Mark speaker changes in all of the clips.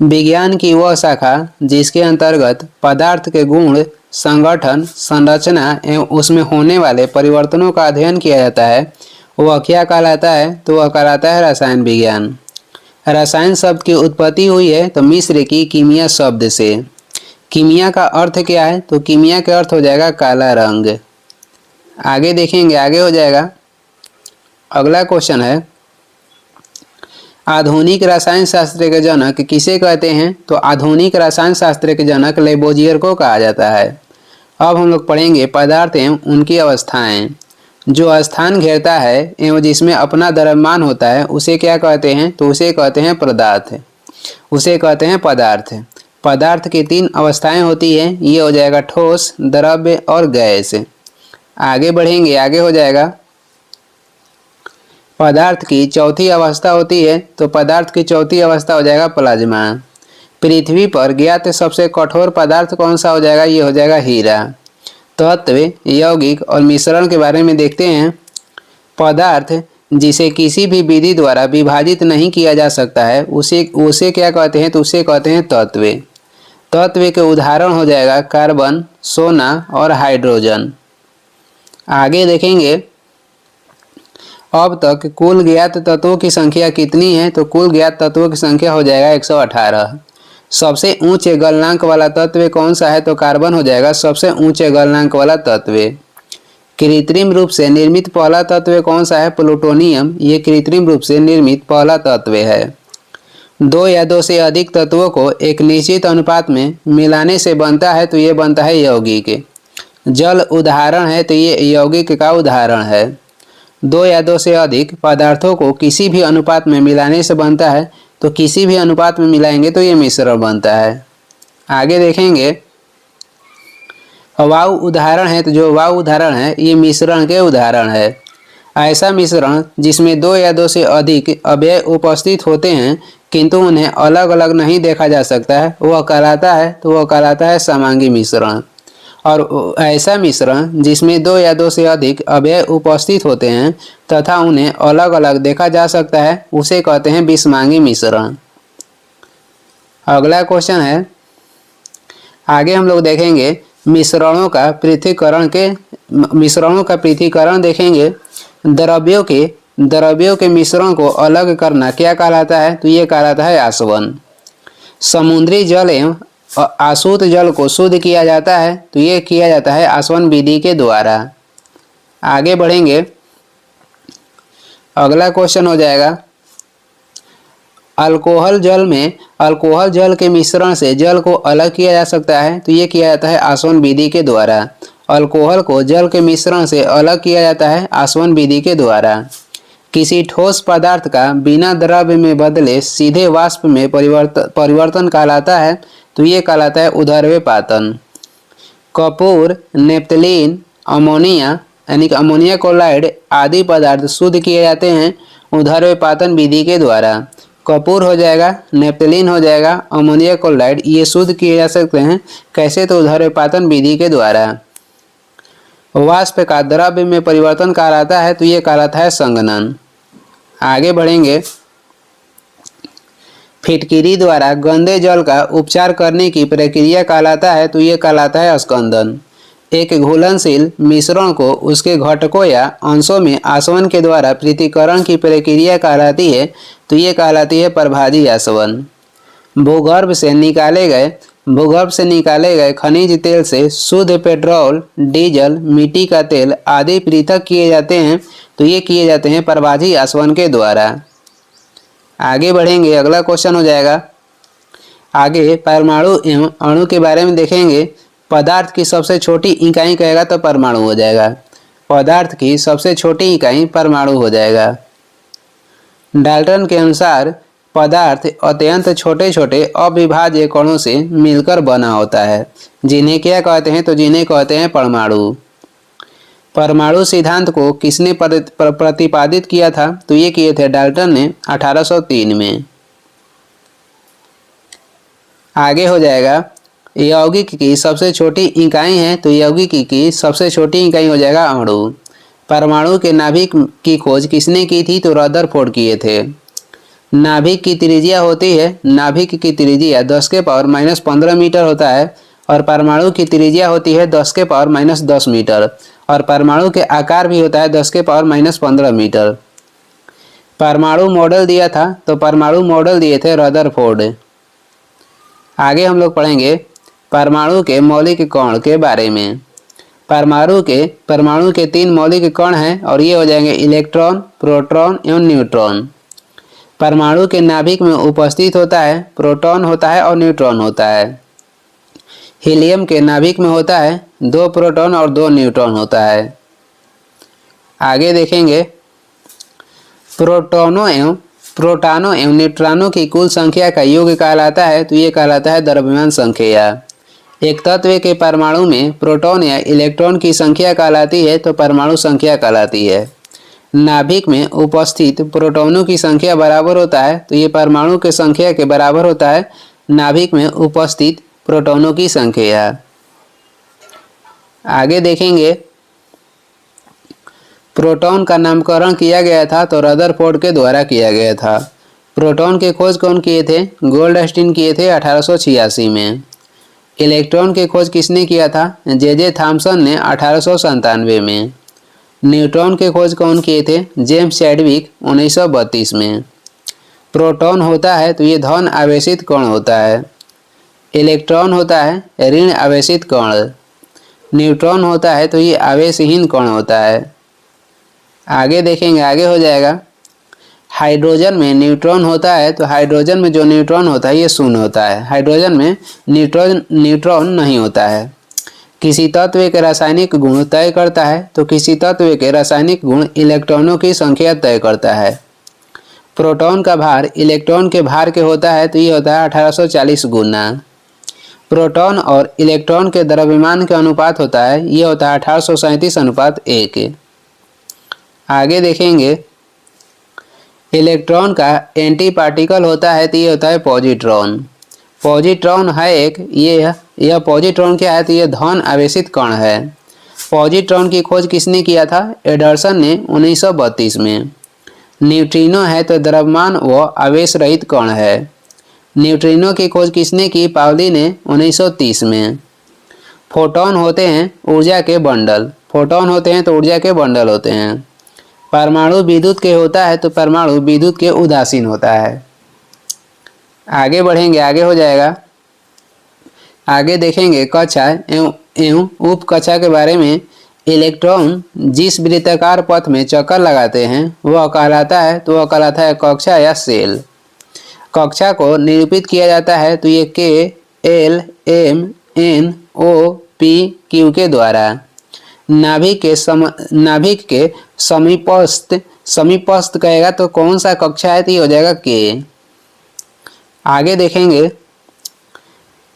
Speaker 1: विज्ञान की वह शाखा जिसके अंतर्गत पदार्थ के गुण, संगठन, संरचना एवं उसमें होने वाले परिवर्तनों का अध्ययन किया जाता है, वह क्या कहलाता है? तो वह कहलाता है रसायन विज्ञान। रसायन शब्द की उत्पत्ति हुई है तो मिस्र की कीमिया शब्द से। कीमिया का अर्थ क्या है? तो कीमिया का अर्थ हो जाएगा काला रंग। आगे देखेंगे, आगे हो जाएगा। अगला क्वेश्चन है, आधुनिक रसायन शास्त्र के जनक किसे कहते हैं? तो आधुनिक रसायन शास्त्र के जनक लेबोजियर को कहा जाता है। अब हम लोग पढ़ेंगे पदार्थ एवं उनकी अवस्थाएं। जो स्थान घेरता है एवं जिसमें अपना द्रव्यमान होता है उसे क्या कहते हैं? तो उसे कहते हैं पदार्थ, उसे कहते हैं पदार्थ। पदार्थ की 3 अवस्थाएं होती है, ये हो जाएगा ठोस, द्रव्य और गैस। आगे बढ़ेंगे, आगे हो जाएगा। पदार्थ की चौथी अवस्था होती है, तो पदार्थ की चौथी अवस्था हो जाएगा प्लाज्मा। पृथ्वी पर ज्ञात सबसे कठोर पदार्थ कौन सा हो जाएगा? ये हो जाएगा हीरा। तत्व, यौगिक और मिश्रण के बारे में देखते हैं। पदार्थ जिसे किसी भी विधि द्वारा विभाजित नहीं किया जा सकता है उसे क्या कहते हैं? तो उसे कहते हैं तत्व। तत्व के उदाहरण हो जाएगा कार्बन, सोना और हाइड्रोजन। आगे देखेंगे, अब तक कुल ज्ञात तत्वों की संख्या कितनी है? तो कुल ज्ञात तत्वों की संख्या हो जाएगा 118। सबसे ऊंचे गलनांक वाला तत्व कौन सा है? तो कार्बन हो जाएगा सबसे ऊंचे गलनांक वाला तत्व। कृत्रिम रूप से निर्मित पहला तत्व कौन सा है? प्लूटोनियम। ये कृत्रिम रूप से निर्मित पहला तत्व है। 2 या 2 से अधिक तत्वों को एक निश्चित अनुपात में मिलाने से बनता है, तो ये बनता है यौगिक। जल उदाहरण है, तो ये यौगिक का उदाहरण है। 2 या 2 से अधिक पदार्थों को किसी भी अनुपात में मिलाने से बनता है, तो किसी भी अनुपात में मिलाएंगे तो ये मिश्रण बनता है। आगे देखेंगे, वायु उदाहरण है, तो जो वायु उदाहरण है ये मिश्रण के उदाहरण है। ऐसा मिश्रण जिसमें 2 या 2 से अधिक अवयव उपस्थित होते हैं किंतु उन्हें अलग अलग नहीं देखा जा सकता है, वह कहलाता है, तो वह कहलाता है समांगी मिश्रण। और ऐसा मिश्रण जिसमें 2 या 2 से अधिक अवयव उपस्थित होते हैं तथा उन्हें अलग अलग देखा जा सकता है उसे कहते हैं विषमांगी मिश्रण। अगला क्वेश्चन है, आगे हम लोग देखेंगे मिश्रणों का पृथक्करण देखेंगे। द्रव्यों के मिश्रण को अलग करना क्या कहलाता है? तो ये कहलाता है आसवन। समुद्री जल एवं आसुत जल को शुद्ध किया जाता है, तो ये किया जाता है आसवन विधि के द्वारा। आगे बढ़ेंगे, अगला क्वेश्चन हो जाएगा, अल्कोहल जल के मिश्रण से जल को अलग किया जा सकता है, तो ये किया जाता है आसवन विधि के द्वारा। अल्कोहल को जल के मिश्रण से अलग किया जाता है आसवन विधि के द्वारा। किसी ठोस पदार्थ का बिना द्रव्य में बदले सीधे वाष्प में परिवर्तन कहलाता है, तो ये कहलाता है उदर्व्यपातन। कपूर, नेप्थलीन, अमोनिया यानी कि अमोनिया क्लोराइड आदि पदार्थ शुद्ध किए जाते हैं उदर्व्यपातन विधि के द्वारा। कपूर हो जाएगा, नेप्थलीन हो जाएगा, अमोनिया क्लोराइड ये शुद्ध किए जा सकते हैं कैसे? तो उदर्व्यपातन विधि के द्वारा। वाष्प का द्रव्य में परिवर्तन कहलाता है, तो ये कहलाता है संघनन। आगे बढ़ेंगे, फिटकिरी द्वारा गंदे जल का उपचार करने की प्रक्रिया कहलाता है, तो ये कहलाता है स्कंदन। एक घुलनशील मिश्रण को उसके घटकों या अंशों में आसवन के द्वारा पृथक्करण की प्रक्रिया कहलाती है, तो ये कहलाती है प्रभाजी आसवन। भूगर्भ से निकाले गए खनिज तेल से शुद्ध पेट्रोल, डीजल, मिट्टी का तेल आदि पृथक किए जाते हैं, तो ये किए जाते हैं प्रभाजी आसवन के द्वारा। आगे बढ़ेंगे, अगला क्वेश्चन हो जाएगा, आगे परमाणु एवं अणु के बारे में देखेंगे। पदार्थ की सबसे छोटी इकाई कहेगा तो परमाणु हो जाएगा। पदार्थ की सबसे छोटी इकाई परमाणु हो जाएगा। डाल्टन के अनुसार पदार्थ अत्यंत छोटे छोटे अविभाज्य कणों से मिलकर बना होता है, जिन्हें क्या कहते हैं? तो जिन्हें कहते हैं परमाणु। परमाणु सिद्धांत को किसने प्रतिपादित किया था? तो ये किए थे डाल्टन ने 1803 में। आगे हो जाएगा, यौगिक की सबसे छोटी इकाई है, तो यौगिक की सबसे छोटी इकाई हो जाएगा अणु। परमाणु के नाभिक की खोज किसने की थी? तो रदरफोर्ड किए थे। नाभिक की त्रिज्या होती है, नाभिक की त्रिज्या 10 के पावर -15 मीटर होता है और परमाणु की त्रिज्या होती है 10 के पावर -10 मीटर और परमाणु के आकार भी होता है 10 के पावर -15 मीटर। परमाणु मॉडल दिया था तो परमाणु मॉडल दिए थे रदरफोर्ड। आगे हम लोग पढ़ेंगे परमाणु के मौलिक कण के बारे में। परमाणु के 3 मौलिक कण हैं और ये हो जाएंगे इलेक्ट्रॉन, प्रोटॉन एवं न्यूट्रॉन। परमाणु के नाभिक में उपस्थित होता है प्रोटॉन होता है और न्यूट्रॉन होता है। हीलियम के नाभिक में होता है 2 प्रोटॉन और 2 न्यूट्रॉन होता है। आगे देखेंगे प्रोटॉनों एवं न्यूट्रॉनों की कुल संख्या का योग कहलाता है तो ये कहलाता है द्रव्यमान संख्या। एक तत्व के परमाणु में प्रोटॉन या इलेक्ट्रॉन की संख्या कहलाती है तो परमाणु संख्या कहलाती है। नाभिक में उपस्थित प्रोटॉनों की संख्या बराबर होता है तो ये परमाणु की संख्या के बराबर होता है नाभिक में उपस्थित प्रोटॉनों की संख्या। आगे देखेंगे प्रोटॉन का नामकरण किया गया था तो रदरफोर्ड के द्वारा किया गया था। प्रोटॉन के खोज कौन किए थे? गोल्डस्टीन किए थे 1886 में। इलेक्ट्रॉन की खोज किसने किया था? जे थॉमसन ने 1897 में। न्यूट्रॉन की खोज कौन किए थे? जेम्स चैडविक 1932 में। प्रोटॉन होता है तो ये धन आवेशित कण होता है। इलेक्ट्रॉन होता है ऋण आवेशित कण। न्यूट्रॉन होता है तो ये आवेशहीन कण होता है। आगे देखेंगे, आगे हो जाएगा हाइड्रोजन में न्यूट्रॉन होता है तो हाइड्रोजन में जो न्यूट्रॉन होता है ये शून्य होता है। हाइड्रोजन में न्यूट्रॉन नहीं होता है। किसी तत्व के रासायनिक गुण तय करता है तो किसी तत्व के रासायनिक गुण इलेक्ट्रॉनों की संख्या तय करता है। प्रोटॉन का भार इलेक्ट्रॉन के भार के होता है तो ये होता है 1840 गुना। प्रोटॉन और इलेक्ट्रॉन के द्रव्यमान के अनुपात होता है ये होता है 1837:1। आगे देखेंगे इलेक्ट्रॉन का एंटी पार्टिकल होता है तो ये होता है पॉजिट्रॉन। पॉजिट्रॉन है एक यह पॉजिट्रॉन क्या है? तो ये धन आवेशित कण है। पॉजिट्रॉन की खोज किसने किया था? एडरसन ने 1932 में। न्यूट्रिनो है तो द्रव्यमान व आवेश रहित कण है। न्यूट्रिनो की खोज किसने की? पाउली ने 1930 में। फोटोन होते हैं ऊर्जा के बंडल। फोटोन होते हैं तो ऊर्जा के बंडल होते हैं। परमाणु विद्युत के होता है तो परमाणु विद्युत के उदासीन होता है। आगे बढ़ेंगे, आगे हो जाएगा। आगे देखेंगे कक्षा एवं उपकक्षा के बारे में। इलेक्ट्रॉन जिस वृत्ताकार पथ में चक्कर लगाते हैं वह कहलाता है तो वह कहलाता है कक्षा या सेल। कक्षा को निरूपित किया जाता है तो ये K, L, M, N, O, P, Q के द्वारा। नाभिक के समीपस्थ कहेगा तो कौन सा कक्षा है? तो ये हो जाएगा K। आगे देखेंगे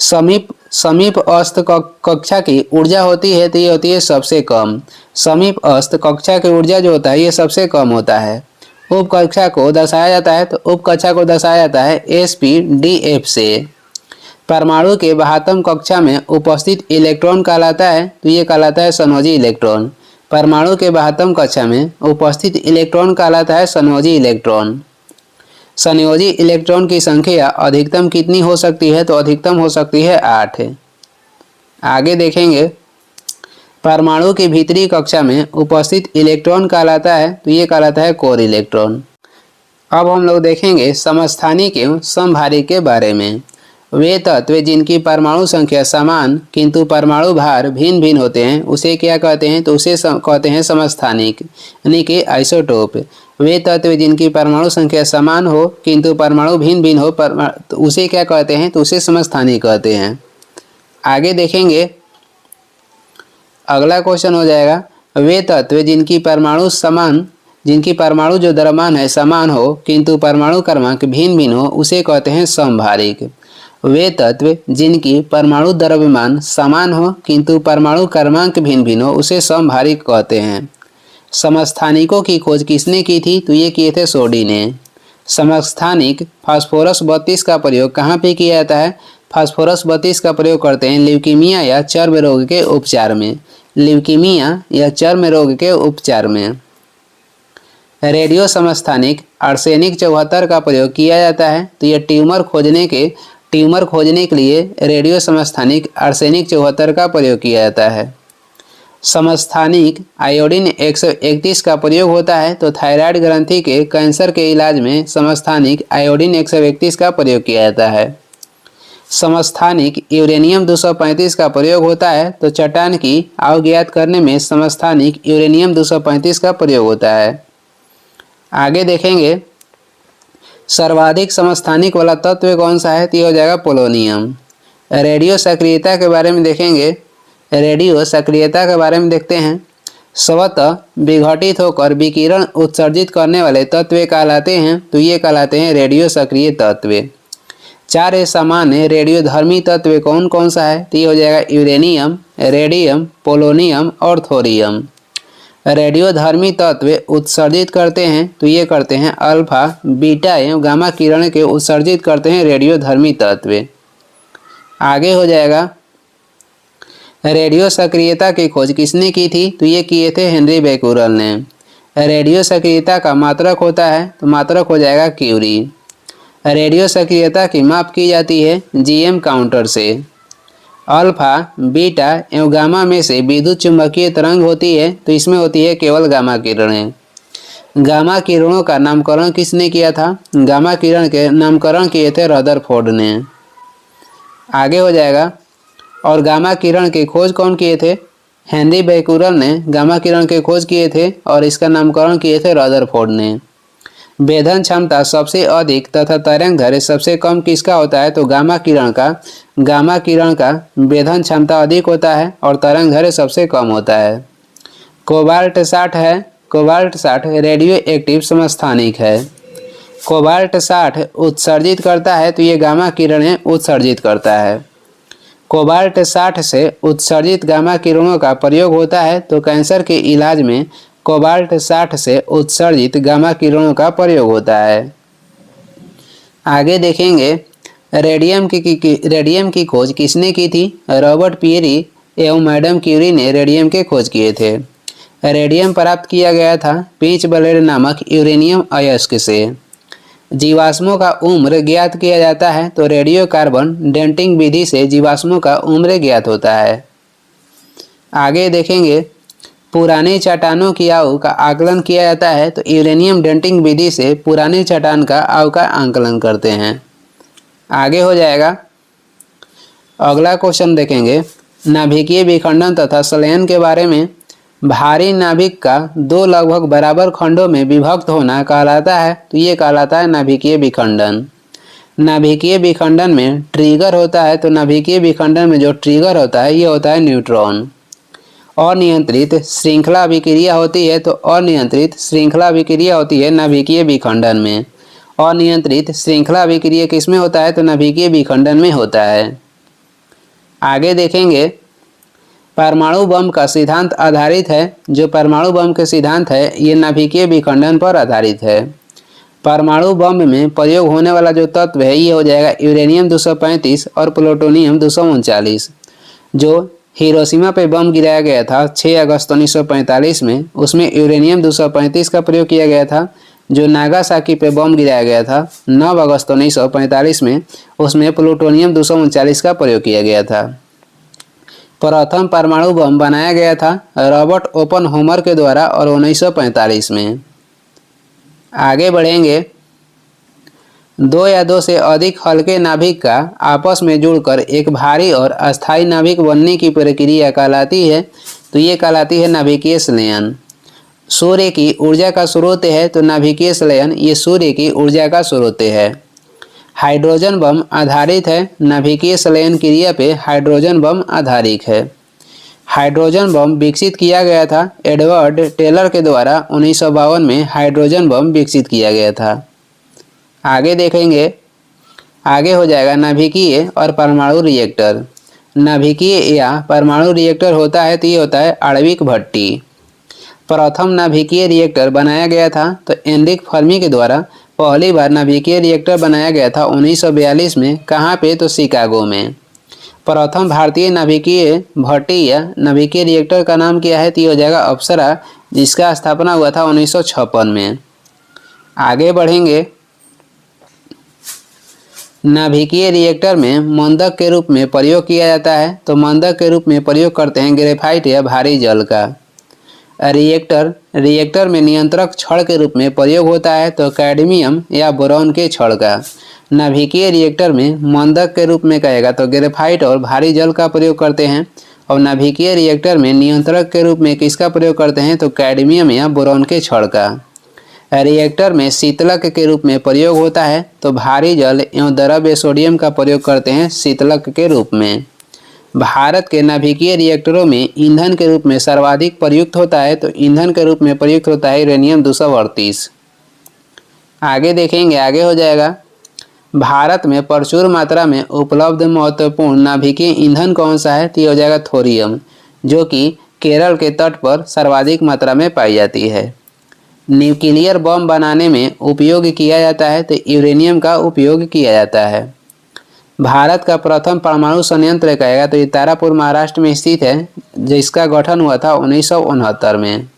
Speaker 1: समीपस्थ कक्षा की ऊर्जा होती है तो ये होती है सबसे कम। समीपस्थ कक्षा की ऊर्जा जो होता है ये सबसे कम होता है। उपकक्षा को दर्शाया जाता है तो उपकक्षा को दर्शाया जाता है SPDF से। परमाणु के बाह्यतम कक्षा में उपस्थित इलेक्ट्रॉन कहलाता है तो ये कहलाता है संयोजी इलेक्ट्रॉन। परमाणु के बाह्यतम कक्षा में उपस्थित इलेक्ट्रॉन कहलाता है संयोजी इलेक्ट्रॉन। संयोजी इलेक्ट्रॉन की संख्या अधिकतम कितनी हो सकती है? तो अधिकतम हो सकती है 8। आगे देखेंगे परमाणु की भीतरी कक्षा में उपस्थित इलेक्ट्रॉन कहलाता है तो ये कहलाता है कोर इलेक्ट्रॉन। अब हम लोग देखेंगे समस्थानिक एवं समभारी के बारे में। वे तत्व जिनकी परमाणु संख्या समान किंतु परमाणु भार भिन्न भिन्न होते हैं उसे क्या कहते हैं? तो उसे कहते हैं समस्थानिक यानी कि आइसोटोप। वे तत्व जिनकी परमाणु संख्या समान हो किंतु परमाणु भिन्न भिन्न हो तो उसे क्या कहते हैं? तो उसे समस्थानिक कहते हैं। आगे देखेंगे, अगला क्वेश्चन हो जाएगा वे तत्व जिनकी परमाणु जो द्रव्यमान है समान हो किंतु परमाणु क्रमांक भिन्न भिन्न हो उसे कहते हैं समभारिक। वे तत्व जिनकी परमाणु द्रव्यमान समान हो किंतु परमाणु क्रमांक भिन्न भिन्न हो उसे समभारिक कहते हैं। समस्थानिकों की खोज किसने की थी? तो ये किए थे सोडी ने। समस्थानिक फास्फोरस 32 का प्रयोग कहाँ पे किया जाता है? फास्फोरस 32 का प्रयोग करते हैं ल्यूकीमिया या चर्म रोग के उपचार में। ल्यूकीमिया या चर्म रोग के उपचार में। रेडियो समस्थानिक आर्सेनिक 74 का प्रयोग किया जाता है। तो ये ट्यूमर खोजने के लिए रेडियो समस्थानिक आर्सेनिक 74 का प्रयोग किया जाता है। समस्थानिक आयोडीन 131 का प्रयोग होता है। तो थायराइड ग्रंथि के कैंसर के इलाज में समस्थानिक आयोडीन 131 का प्रयोग किया जाता है। समस्थानिक यूरेनियम 235 का प्रयोग होता है। तो चट्टान की आव ज्ञात करने में समस्थानिक यूरेनियम 235 का प्रयोग होता है। आगे देखेंगे सर्वाधिक समस्थानिक वाला तत्व कौन सा है, तो ये हो जाएगा पोलोनियम। रेडियो सक्रियता के बारे में देखेंगे। रेडियो सक्रियता के बारे में देखते हैं। स्वतः विघटित होकर विकिरण उत्सर्जित करने वाले तत्व कहलाते हैं। तो ये कहलाते हैं रेडियो सक्रिय तत्व। 4 सामान्य रेडियोधर्मी तत्व कौन कौन सा है, तो ये हो जाएगा यूरेनियम, रेडियम, पोलोनियम और थोरियम। रेडियोधर्मी तत्व उत्सर्जित करते हैं। तो ये करते हैं अल्फा, बीटा एवं गामा किरण के उत्सर्जित करते हैं रेडियोधर्मी तत्व। आगे हो जाएगा रेडियो सक्रियता की खोज किसने की थी, तो ये किए थे हेनरी बेक्यूरेल ने। रेडियो सक्रियता का मात्रक होता है, तो मात्रक हो जाएगा क्यूरी। रेडियो सक्रियता की माप की जाती है जीएम काउंटर से। अल्फा, बीटा एवं गामा में से विद्युत चुंबकीय तरंग होती है। तो इसमें होती है केवल गामा किरणें। गामा किरणों का नामकरण किसने किया था, गामा किरण के नामकरण किए थे रदरफोर्ड ने। आगे हो जाएगा और गामा किरण की खोज कौन किए थे, हेनरी बेक्यूरेल ने गामा किरण की खोज किए थे और इसका नामकरण किए थे रदरफोर्ड ने। वेधन क्षमता सबसे अधिक तथा तरंगदैर्घ्य सबसे कम किसका होता है, तो गामा किरण का वेधन क्षमता अधिक होता है और तरंगदैर्घ्य सबसे कम होता है। कोबाल्ट 60 है। कोबाल्ट 60 रेडियो एक्टिव समस्थानिक है। कोबाल्ट 60 उत्सर्जित करता है, तो ये गामा किरणें उत्सर्जित करता है। कोबाल्ट 60 से उत्सर्जित गामा किरणों का प्रयोग होता है। तो कैंसर के इलाज में कोबाल्ट 60 से उत्सर्जित गामा किरणों का प्रयोग होता है। आगे देखेंगे रेडियम की खोज किसने की थी, रॉबर्ट पियरी एवं मैडम क्यूरी ने रेडियम के खोज किए थे। रेडियम प्राप्त किया गया था पिंच ब्लेड नामक यूरेनियम अयस्क से। जीवाश्मों का उम्र ज्ञात किया जाता है। तो रेडियो कार्बन डेटिंग विधि से जीवाश्मों का उम्र ज्ञात होता है। आगे देखेंगे पुरानी चट्टानों की आयु का आकलन किया जाता है। तो यूरेनियम डेटिंग विधि से पुरानी चट्टान का आयु का आकलन करते हैं। आगे हो जाएगा अगला क्वेश्चन देखेंगे नाभिकीय विखंडन तथा संलयन के बारे में। भारी नाभिक का 2 लगभग बराबर खंडों में विभक्त होना कहलाता है। तो ये कहलाता है नाभिकीय विखंडन। नाभिकीय विखंडन में ट्रिगर होता है। तो नाभिकीय विखंडन में जो ट्रिगर होता है ये होता है न्यूट्रॉन। अनियंत्रित श्रृंखला अभिक्रिया होती है। तो अनियंत्रित श्रृंखला अभिक्रिया होती है नाभिकीय विखंडन में। अनियंत्रित श्रृंखला अभिक्रिया किसमें होता है, तो नाभिकीय विखंडन में होता है। आगे देखेंगे परमाणु बम का सिद्धांत आधारित है। जो परमाणु बम के सिद्धांत है ये नाभिकीय विखंडन पर आधारित है। परमाणु बम में प्रयोग होने वाला जो तत्व है ये हो जाएगा यूरेनियम 235 और प्लूटोनियम 239। जो हिरोशिमा पे बम गिराया गया था 6 अगस्त 1945 में, उसमें यूरेनियम 235 का प्रयोग किया गया था। जो नागासाकी पे बम गिराया गया था 9 अगस्त 1945 में, उसमें प्लूटोनियम 239 का प्रयोग किया गया था। प्रथम परमाणु बम बनाया गया था रॉबर्ट ओपनहोमर के द्वारा और 1945 में। आगे बढ़ेंगे 2 या 2 से अधिक हल्के नाभिक का आपस में जुड़कर एक भारी और अस्थायी नाभिक बनने की प्रक्रिया कहलाती है। तो ये कहलाती है नाभिकीय संलयन। सूर्य की ऊर्जा का स्रोत है। तो नाभिकीय संलयन ये सूर्य की ऊर्जा का स्रोत है। हाइड्रोजन बम आधारित है। नाभिकीय संलयन क्रिया पे हाइड्रोजन बम आधारित है। हाइड्रोजन बम विकसित किया गया था एडवर्ड टेलर के द्वारा 1952 में हाइड्रोजन बम विकसित किया गया था। आगे देखेंगे आगे हो जाएगा नाभिकीय और परमाणु रिएक्टर। नाभिकीय या परमाणु रिएक्टर होता है तो ये होता है आणविक भट्टी। प्रथम नाभिकीय रिएक्टर बनाया गया था तो एनरिक फर्मी के द्वारा पहली बार नाभिकीय रिएक्टर बनाया गया था 1942 में। कहाँ पे, तो शिकागो में। प्रथम भारतीय नाभिकीय भट्टी या नाभिकीय रिएक्टर का नाम क्या है, तो ये हो जाएगा अप्सरा, जिसका स्थापना हुआ था 1956 में। आगे बढ़ेंगे, नाभिकीय रिएक्टर में मंदक के रूप में प्रयोग किया जाता है। तो मंदक के रूप में प्रयोग करते हैं ग्रेफाइट या भारी जल का। रिएक्टर में नियंत्रक छड़ के रूप में प्रयोग होता है। तो कैडमियम या बोरॉन के छड़ का। नाभिकीय रिएक्टर में मंदक के रूप में कहेगा तो ग्रेफाइट और भारी जल का प्रयोग करते हैं। और नाभिकीय रिएक्टर में नियंत्रक के रूप में किसका प्रयोग करते हैं तो कैडमियम या बोरॉन के छड़ का। रिएक्टर में शीतलक के रूप में प्रयोग होता है। तो भारी जल एवं द्रव्य सोडियम का प्रयोग करते हैं शीतलक के रूप में। भारत के नाभिकीय रिएक्टरों में ईंधन के रूप में सर्वाधिक प्रयुक्त होता है। तो ईंधन के रूप में प्रयुक्त होता है यूरेनियम 238। आगे देखेंगे, आगे हो जाएगा, भारत में प्रचुर मात्रा में उपलब्ध महत्वपूर्ण नाभिकीय ईंधन कौन सा है तो ये हो जाएगा थोरियम, जो कि केरल के तट पर सर्वाधिक मात्रा में पाई जाती है। न्यूक्लियर बम बनाने में उपयोग किया जाता है तो यूरेनियम का उपयोग किया जाता है। भारत का प्रथम परमाणु संयंत्र कहेगा तो ये तारापुर महाराष्ट्र में स्थित है, जिसका गठन हुआ था 1969 में।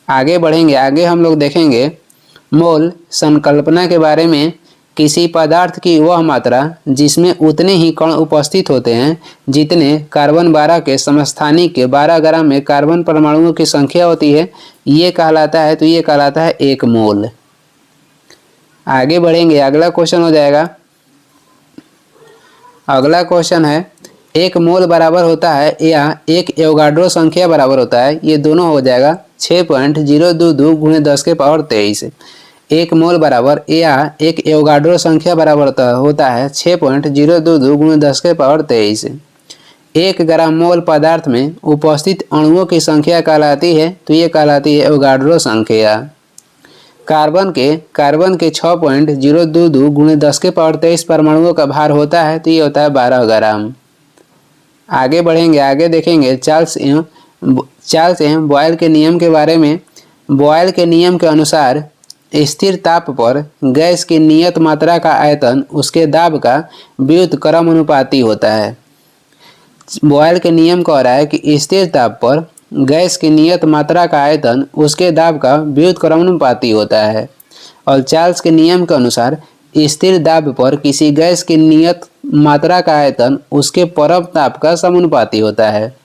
Speaker 1: आगे बढ़ेंगे, आगे हम लोग देखेंगे मोल संकल्पना के बारे में। किसी पदार्थ की वह मात्रा जिसमें उतने ही कण उपस्थित होते हैं जितने कार्बन 12 के समस्थानिक के 12 ग्राम में कार्बन परमाणुओं की संख्या होती है, ये कहलाता है तो ये कहलाता है एक मोल। आगे बढ़ेंगे, अगला क्वेश्चन हो जाएगा, अगला क्वेश्चन है एक मोल बराबर होता है या एक एवोगाड्रो संख्या बराबर होता है। ये दोनों हो जाएगा 6.022 गुणे 10 के पावर 23। एक मोल बराबर या एक एवोगाड्रो संख्या बराबर होता है 6.022 गुणे 10 के पावर 23। 1 ग्राम मोल पदार्थ में उपस्थित अणुओं की संख्या कहलाती है तो ये कहलाती है एवोगाड्रो संख्या। कार्बन के 6.022 गुणे 10 के पावर 23 परमाणुओं का भार होता है तो ये होता है 12 ग्राम। आगे बढ़ेंगे, आगे देखेंगे चार्ल्स एवं बॉयल के नियम के बारे में। बॉयल के नियम के अनुसार स्थिर ताप पर गैस की नियत मात्रा का आयतन उसके दाब का व्युत्क्रमानुपाती होता है। बॉयल के नियम कह रहा है कि स्थिर ताप पर गैस की नियत मात्रा का आयतन उसके दाब का व्युत्क्रमानुपाती होता है। और चार्ल्स के नियम के अनुसार स्थिर दाब पर किसी गैस की नियत मात्रा का आयतन उसके परम ताप का समानुपाती होता है।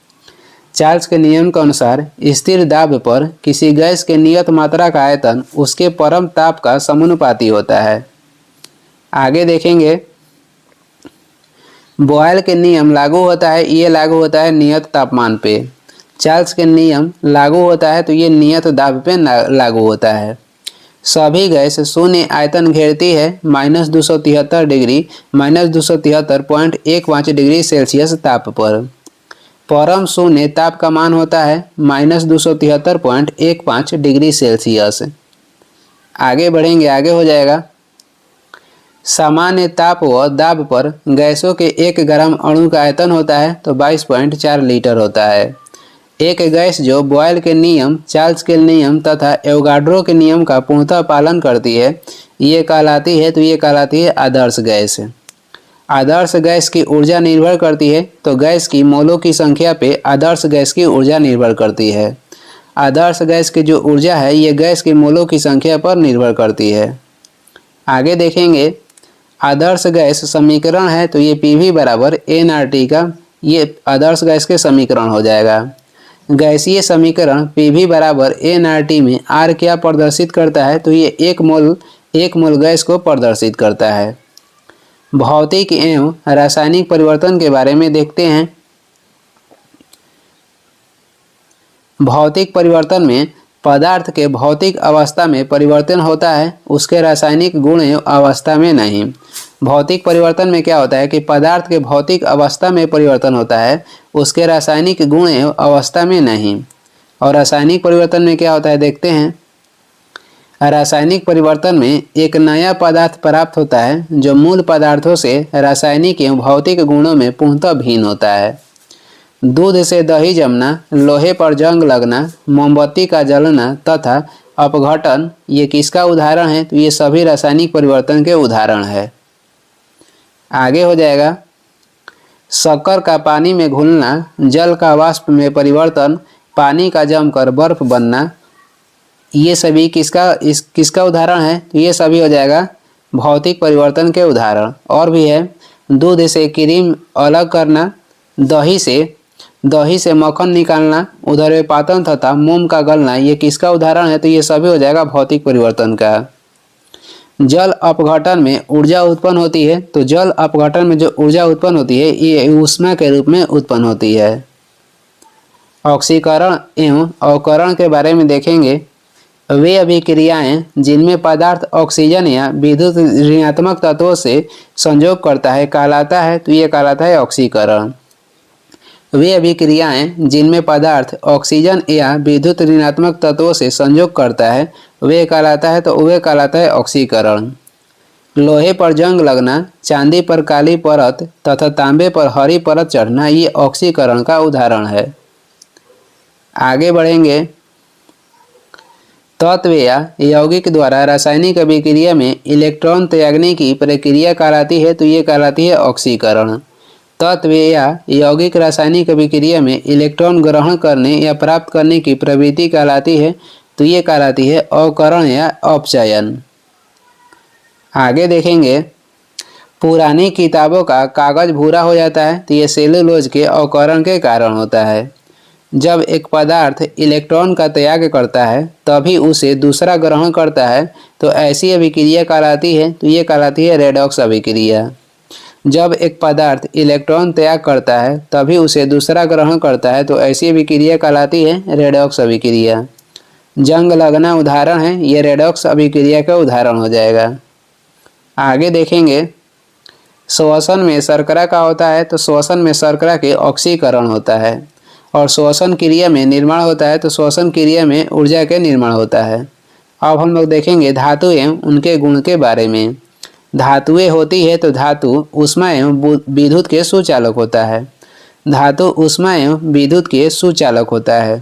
Speaker 1: चार्ल्स के नियम के अनुसार स्थिर दाब पर किसी गैस के नियत मात्रा का आयतन उसके परम ताप का समानुपाती होता है। आगे देखेंगे, बॉयल के नियम लागू होता है, ये लागू होता है नियत तापमान पे। चार्ल्स के नियम लागू होता है तो ये नियत दाब पे लागू होता है। सभी गैस शून्य आयतन घेरती है -273 डिग्री -273.15 डिग्री सेल्सियस ताप पर। परम शून्य ताप का मान होता है -273.15 डिग्री सेल्सियस। आगे बढ़ेंगे, आगे हो जाएगा, सामान्य ताप व दाब पर गैसों के 1 ग्राम अणु का आयतन होता है तो 22.4 लीटर होता है। एक गैस जो बॉयल के नियम, चार्ल्स के नियम तथा एवोगाड्रो के नियम का पूर्णतः पालन करती है ये कहलाती है तो ये कहलाती है आदर्श गैस। आदर्श गैस की ऊर्जा निर्भर करती है तो गैस की मोलों की संख्या पे आदर्श गैस की ऊर्जा निर्भर करती है। आदर्श गैस की जो ऊर्जा है ये गैस की मोलों की संख्या पर निर्भर करती है। आगे देखेंगे, आदर्श गैस समीकरण है तो ये PV बराबर nRT का ये आदर्श गैस के समीकरण हो जाएगा। गैसीय समीकरण PV बराबर nRT में R क्या प्रदर्शित करता है तो ये एक मोल गैस को प्रदर्शित करता है। भौतिक एवं रासायनिक परिवर्तन के बारे में देखते हैं। भौतिक परिवर्तन में पदार्थ के भौतिक अवस्था में परिवर्तन होता है, उसके रासायनिक गुण एवं अवस्था में नहीं। भौतिक परिवर्तन में क्या होता है कि पदार्थ के भौतिक अवस्था में परिवर्तन होता है, उसके रासायनिक गुण एवं अवस्था में नहीं। और रासायनिक परिवर्तन में क्या होता है देखते हैं। रासायनिक परिवर्तन में एक नया पदार्थ प्राप्त होता है जो मूल पदार्थों से रासायनिक एवं भौतिक गुणों में पूर्णतः भिन्न होता है। दूध से दही जमना, लोहे पर जंग लगना, मोमबत्ती का जलना तथा अपघटन ये किसका उदाहरण है तो ये सभी रासायनिक परिवर्तन के उदाहरण है। आगे हो जाएगा, शक्कर का पानी में घुलना, जल का वाष्प में परिवर्तन, पानी का जमकर बर्फ बनना, ये सभी किसका उदाहरण है? तो ये सभी हो जाएगा भौतिक परिवर्तन के उदाहरण। और भी है, दूध से क्रीम अलग करना, दही से मक्खन निकालना, उदरपातन तथा मोम का गलना, ये किसका उदाहरण है? तो ये सभी हो जाएगा भौतिक परिवर्तन का। जल अपघटन में ऊर्जा उत्पन्न होती है, तो जल अपघटन में जो ऊर्जा उत्पन्न होती है ये ऊष्मा के रूप में उत्पन्न होती है। ऑक्सीकरण एवं अवकरण के बारे में देखेंगे। वे अभिक्रियाएं जिनमें पदार्थ ऑक्सीजन या विद्युत ऋणात्मक तत्वों से संयोग करता है कहलाता है, तो ये कहलाता है ऑक्सीकरण। वे अभिक्रियाएं जिनमें पदार्थ ऑक्सीजन या विद्युत ऋणात्मक तत्वों से संयोग करता है वे कहलाता है, तो वे कहलाता है ऑक्सीकरण। लोहे पर जंग लगना, चांदी पर काली परत तथा तांबे पर हरी परत चढ़ना, ये ऑक्सीकरण का उदाहरण है। आगे बढ़ेंगे। तत्व या यौगिक द्वारा रासायनिक अभिक्रिया में इलेक्ट्रॉन त्यागने की प्रक्रिया कहलाती है, तो ये कहलाती है ऑक्सीकरण। तत्व या यौगिक रासायनिक अभिक्रिया में इलेक्ट्रॉन ग्रहण करने या प्राप्त करने की प्रवृत्ति कहलाती है, तो ये कहलाती है अवकरण या अपचयन। आगे देखेंगे। पुरानी किताबों का कागज भूरा हो जाता है, तो ये सेलुलोज के अवकरण के कारण होता है। जब एक पदार्थ इलेक्ट्रॉन का त्याग करता है तभी उसे दूसरा ग्रहण करता है, तो ऐसी अभिक्रिया कहलाती है, तो ये कहलाती है रेडॉक्स अभिक्रिया। जब एक पदार्थ इलेक्ट्रॉन त्याग करता है तभी उसे दूसरा ग्रहण करता है, तो ऐसी अभिक्रिया कहलाती है रेडॉक्स अभिक्रिया। जंग लगना उदाहरण है, ये रेडॉक्स अभिक्रिया का उदाहरण हो जाएगा। आगे देखेंगे। श्वसन में शर्करा का होता है, तो श्वसन में शर्करा के ऑक्सीकरण होता है। और श्वसन क्रिया में निर्माण होता है, तो श्वसन क्रिया में ऊर्जा के निर्माण होता है। अब हम लोग देखेंगे धातु एवं उनके गुण के बारे में। धातुएं होती है तो धातु ऊष्मा एवं विद्युत के सुचालक होता है। धातु ऊष्मा एवं विद्युत के सुचालक होता है।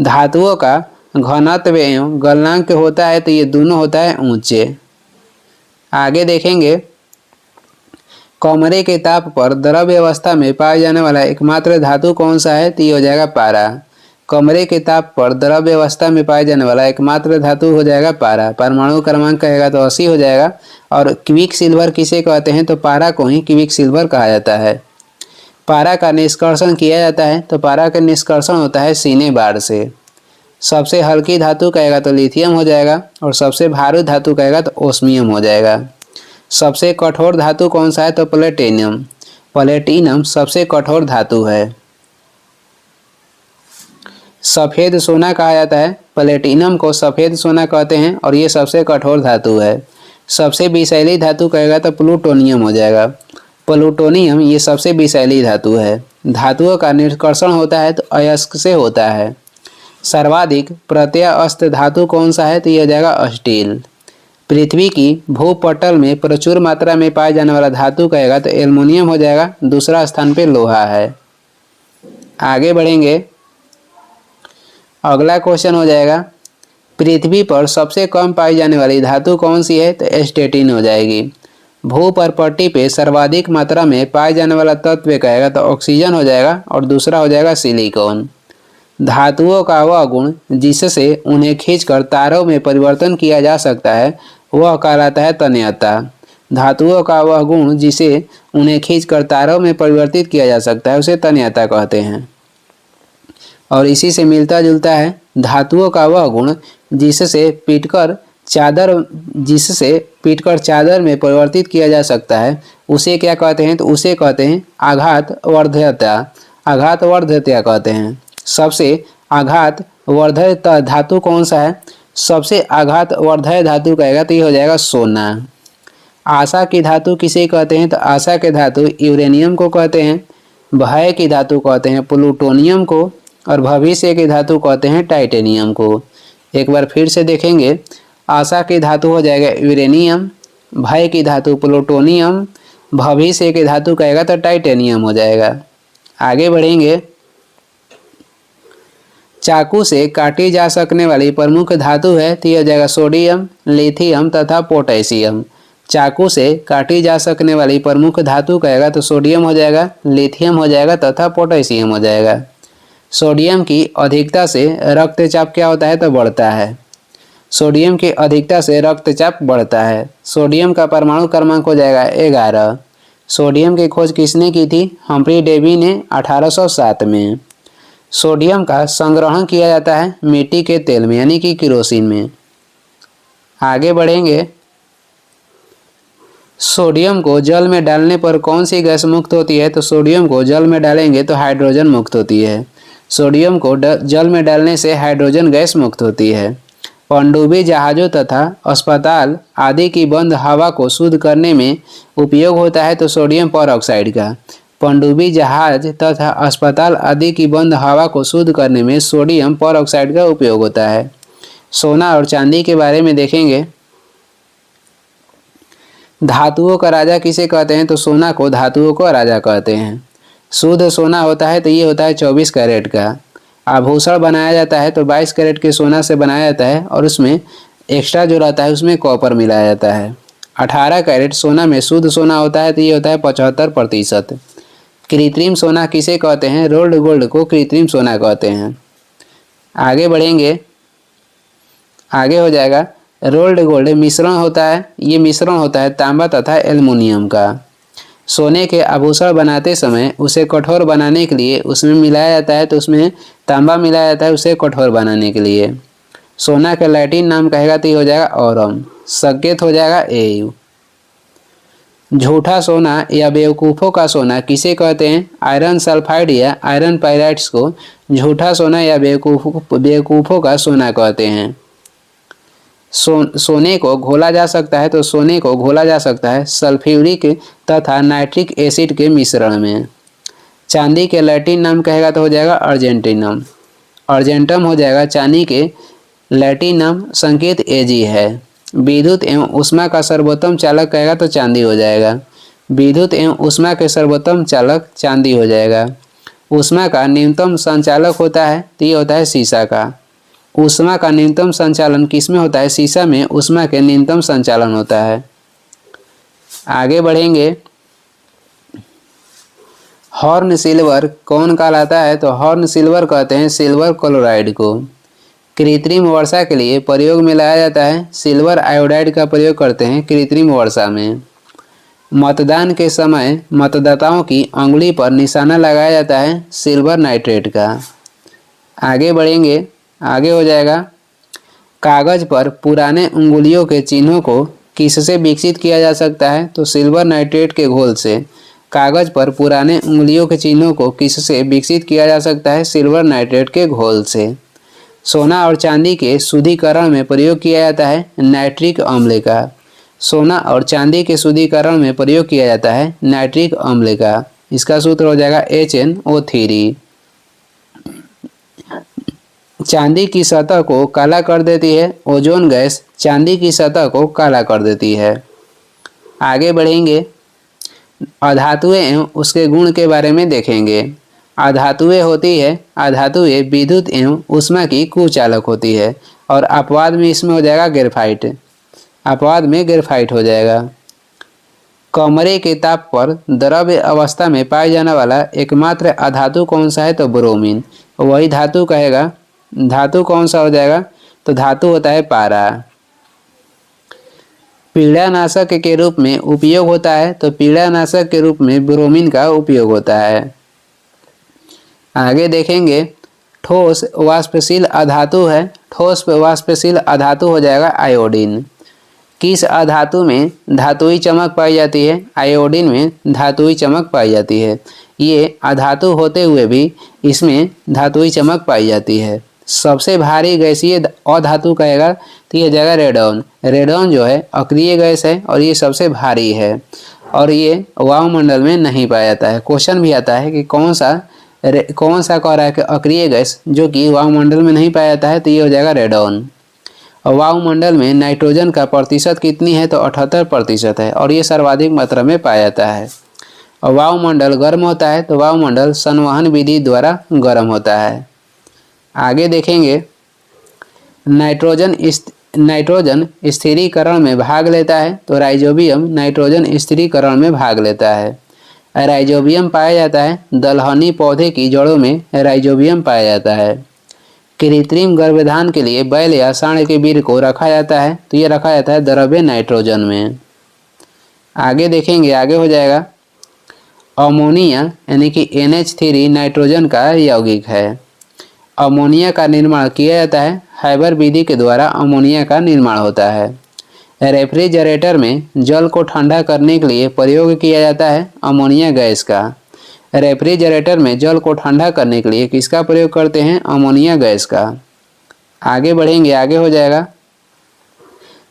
Speaker 1: धातुओं का घनत्व एवं गलनांक होता है, तो ये दोनों होता है ऊंचे। आगे देखेंगे। कमरे के ताप पर द्रव्य अवस्था में पाए जाने वाला एकमात्र धातु कौन सा है? तो ये हो जाएगा पारा। कमरे के ताप पर द्रव्य अवस्था में पाए जाने वाला एकमात्र धातु हो जाएगा पारा। परमाणु क्रमांक कहेगा तो 80 हो जाएगा। और क्विक सिल्वर किसे कहते हैं? तो पारा को ही क्विक सिल्वर कहा जाता है। पारा का निष्कर्षण किया जाता है, तो पारा का निष्कर्षण होता है सीने बार से। सबसे हल्की धातु कहेगा तो लिथियम हो जाएगा, और सबसे भारी धातु कहेगा तो ओस्मियम हो जाएगा। सबसे कठोर धातु कौन सा है? तो प्लेटिनम। प्लेटिनम सबसे कठोर धातु है। सफ़ेद सोना कहा जाता है, प्लेटिनम को सफ़ेद सोना कहते हैं, और ये सबसे कठोर धातु है। सबसे विषैली धातु कहेगा तो प्लूटोनियम हो जाएगा। प्लूटोनियम ये सबसे विषैली धातु है। धातुओं का निष्कर्षण होता है तो अयस्क से होता है। सर्वाधिक प्रत्ययस्थ धातु कौन सा है? तो ये हो जाएगा स्टील। पृथ्वी की भूपटल में प्रचुर मात्रा में पाए जाने वाला धातु कहेगा तो एल्युमिनियम हो जाएगा। दूसरा स्थान पे लोहा है। आगे बढ़ेंगे। अगला क्वेश्चन हो जाएगा। पृथ्वी पर सबसे कम पाई जाने वाली धातु कौन सी है? तो एस्टेटिन हो जाएगी। भूपर्पट्टी पे सर्वाधिक मात्रा में पाए जाने वाला तत्व कहेगा तो ऑक्सीजन हो जाएगा, और दूसरा हो जाएगा सिलिकॉन। धातुओं का वह गुण जिससे उन्हें खींचकर तारों में परिवर्तन किया जा सकता है वह कहलाता है तन्यता। धातुओं का वह गुण जिसे उन्हें खींचकर तारों में परिवर्तित किया जा सकता है उसे तन्यता कहते हैं। और इसी से मिलता जुलता है धातुओं का वह गुण जिससे पीटकर चादर में परिवर्तित किया जा सकता है उसे क्या कहते हैं? तो उसे कहते हैं आघातवर्ध्यता। आघातवर्ध्यता कहते हैं। सबसे आघातवर्धक धातु कौन सा है? सबसे आघातवर्धक धातु कहेगा तो ये हो जाएगा सोना। आशा की धातु किसे कहते हैं? तो आशा के धातु यूरेनियम को कहते हैं। भय की धातु कहते हैं प्लूटोनियम को, और भविष्य की धातु कहते हैं टाइटेनियम को। एक बार फिर से देखेंगे। आशा की धातु हो जाएगा यूरेनियम, भय की धातु प्लूटोनियम, भविष्य की धातु कहेगा तो टाइटेनियम हो जाएगा। आगे बढ़ेंगे। चाकू से काटी जा सकने वाली प्रमुख धातु है तो यह हो जाएगा सोडियम, लिथियम तथा पोटेशियम। चाकू से काटी जा सकने वाली प्रमुख धातु कहेगा तो सोडियम हो जाएगा, लिथियम हो जाएगा तथा पोटेशियम हो जाएगा। सोडियम की अधिकता से रक्तचाप क्या होता है? तो बढ़ता है। सोडियम की अधिकता से रक्तचाप बढ़ता है। सोडियम का परमाणु क्रमांक हो जाएगा 11। सोडियम की खोज किसने की थी? हम्फ्री डेवी ने 1807 में। सोडियम का संग्रहण किया जाता है मिट्टी के तेल में यानी कि केरोसिन में। आगे बढ़ेंगे। सोडियम को जल में डालने पर कौन सी गैस मुक्त होती है? तो सोडियम को जल में डालेंगे तो हाइड्रोजन मुक्त होती है। सोडियम को जल में डालने से हाइड्रोजन गैस मुक्त होती है। पनडुब्बी जहाज़ों तथा अस्पताल आदि की बंद हवा को शुद्ध करने में उपयोग होता है तो सोडियम परऑक्साइड का। पनडुब्बी जहाज तथा अस्पताल आदि की बंद हवा को शुद्ध करने में सोडियम परऑक्साइड का उपयोग होता है। सोना और चांदी के बारे में देखेंगे। धातुओं का राजा किसे कहते हैं? तो सोना को धातुओं का राजा कहते हैं। शुद्ध सोना होता है तो ये होता है 24 कैरेट का। आभूषण बनाया जाता है तो 22 कैरेट के सोना से बनाया जाता है और उसमें एक्स्ट्रा जो रहता है उसमें कॉपर मिलाया जाता है। 18 कैरेट सोना में शुद्ध सोना होता है तो ये होता है 75%। कृत्रिम सोना किसे कहते हैं? रोल्ड गोल्ड को कृत्रिम सोना कहते हैं। आगे बढ़ेंगे। आगे हो जाएगा रोल्ड गोल्ड मिश्रण होता है। ये मिश्रण होता है तांबा तथा एल्युमिनियम का। सोने के आभूषण बनाते समय उसे कठोर बनाने के लिए उसमें मिलाया जाता है तो उसमें तांबा मिलाया जाता है उसे कठोर बनाने के लिए। सोना का लैटिन नाम कहेगा तो ये हो जाएगा ऑरम। संकेत हो जाएगा एयू। झूठा सोना या बेवकूफ़ों का सोना किसे कहते हैं? आयरन सल्फाइड या आयरन पाइराइट्स को झूठा सोना या बेवकूफ़ों का सोना कहते हैं। सोने को घोला जा सकता है तो सोने को घोला जा सकता है सल्फ्यूरिक तथा नाइट्रिक एसिड के मिश्रण में। चांदी के लैटिन नाम कहेगा तो हो जाएगा अर्जेंटिनम। अर्जेंटम हो जाएगा चांदी के लैटिन नाम। संकेत एजी है। विद्युत एवं ऊष्मा का सर्वोत्तम चालक कहेगा तो चांदी हो जाएगा। विद्युत एवं ऊष्मा के सर्वोत्तम चालक चांदी हो जाएगा। ऊष्मा का न्यूनतम संचालक होता है तो ये होता है शीशा का। ऊष्मा का न्यूनतम संचालन किसमें होता है? शीशा में ऊष्मा के न्यूनतम संचालन होता है। आगे बढ़ेंगे। हॉर्न सिल्वर कौन कहलाता है? तो हॉर्न सिल्वर कहते हैं सिल्वर क्लोराइड को। कृत्रिम वर्षा के लिए प्रयोग में लाया जाता है सिल्वर आयोडाइड का प्रयोग करते हैं कृत्रिम वर्षा में। मतदान के समय मतदाताओं की अंगुली पर निशाना लगाया जाता है सिल्वर नाइट्रेट का। आगे बढ़ेंगे। आगे हो जाएगा। कागज पर पुराने उंगलियों के चिन्हों को किससे विकसित किया जा सकता है? तो सिल्वर नाइट्रेट के घोल से। कागज पर पुराने उंगलियों के चिन्हों को किससे विकसित किया जा सकता है? सिल्वर नाइट्रेट के घोल से। सोना और चांदी के शुद्धिकरण में प्रयोग किया जाता है नाइट्रिक अम्ल का। सोना और चांदी के शुद्धिकरण में प्रयोग किया जाता है नाइट्रिक अम्ल का। इसका सूत्र हो जाएगा HNO3। चांदी की सतह को काला कर देती है ओजोन गैस। चांदी की सतह को काला कर देती है। आगे बढ़ेंगे। अधातुएं एवं उसके गुण के बारे में देखेंगे। अधातुएं होती है अधातुएं विद्युत एवं ऊष्मा की कुचालक होती है और अपवाद में इसमें हो जाएगा ग्रेफाइट। अपवाद में ग्रेफाइट हो जाएगा। कमरे के ताप पर द्रव्य अवस्था में पाए जाने वाला एकमात्र अधातु कौन सा है? तो ब्रोमीन। वही धातु कहेगा। धातु कौन सा हो जाएगा? तो धातु होता है पारा। पीड़ानाशक के रूप में उपयोग होता है तो पीड़ानाशक के रूप में ब्रोमीन का उपयोग होता है। आगे देखेंगे। ठोस वाष्पशील अधातु है। ठोस वाष्पशील अधातु हो जाएगा आयोडीन। किस अधातु में धातुई चमक पाई जाती है? आयोडीन में धातुई चमक पाई जाती है। ये अधातु होते हुए भी इसमें धातुई चमक पाई जाती है। सबसे भारी गैसीय अधातु कहेगा तो ये जाएगा रेडॉन। रेडॉन जो है अक्रिय गैस है और ये सबसे भारी है और ये वायुमंडल में नहीं पाया जाता है। क्वेश्चन भी आता है कि कौन सा कह रहा है कि अक्रिय गैस जो कि वायुमंडल में नहीं पाया जाता है तो ये हो जाएगा रेडॉन। और वायुमंडल में नाइट्रोजन का प्रतिशत कितनी है? तो 78% है और ये सर्वाधिक मात्रा में पाया जाता है। और वायुमंडल गर्म होता है तो वायुमंडल संवहन विधि द्वारा गर्म होता है। आगे देखेंगे। नाइट्रोजन स्थिरीकरण में भाग लेता है तो राइजोबियम नाइट्रोजन स्थिरीकरण में भाग लेता है। राइजोबियम पाया जाता है दलहनी पौधे की जड़ों में राइजोबियम पाया जाता है। कृत्रिम गर्भधान के लिए बैल या सांड के वीर्य को रखा जाता है, तो ये रखा जाता है द्रव्य नाइट्रोजन में। आगे देखेंगे, आगे हो जाएगा अमोनिया यानी कि NH3 नाइट्रोजन का यौगिक है। अमोनिया का निर्माण किया जाता है, हाइबर विधि के द्वारा अमोनिया का निर्माण होता है। रेफ्रिजरेटर में जल को ठंडा करने के लिए प्रयोग किया जाता है अमोनिया गैस का। रेफ्रिजरेटर में जल को ठंडा करने के लिए किसका प्रयोग करते हैं? अमोनिया गैस का। आगे बढ़ेंगे, आगे हो जाएगा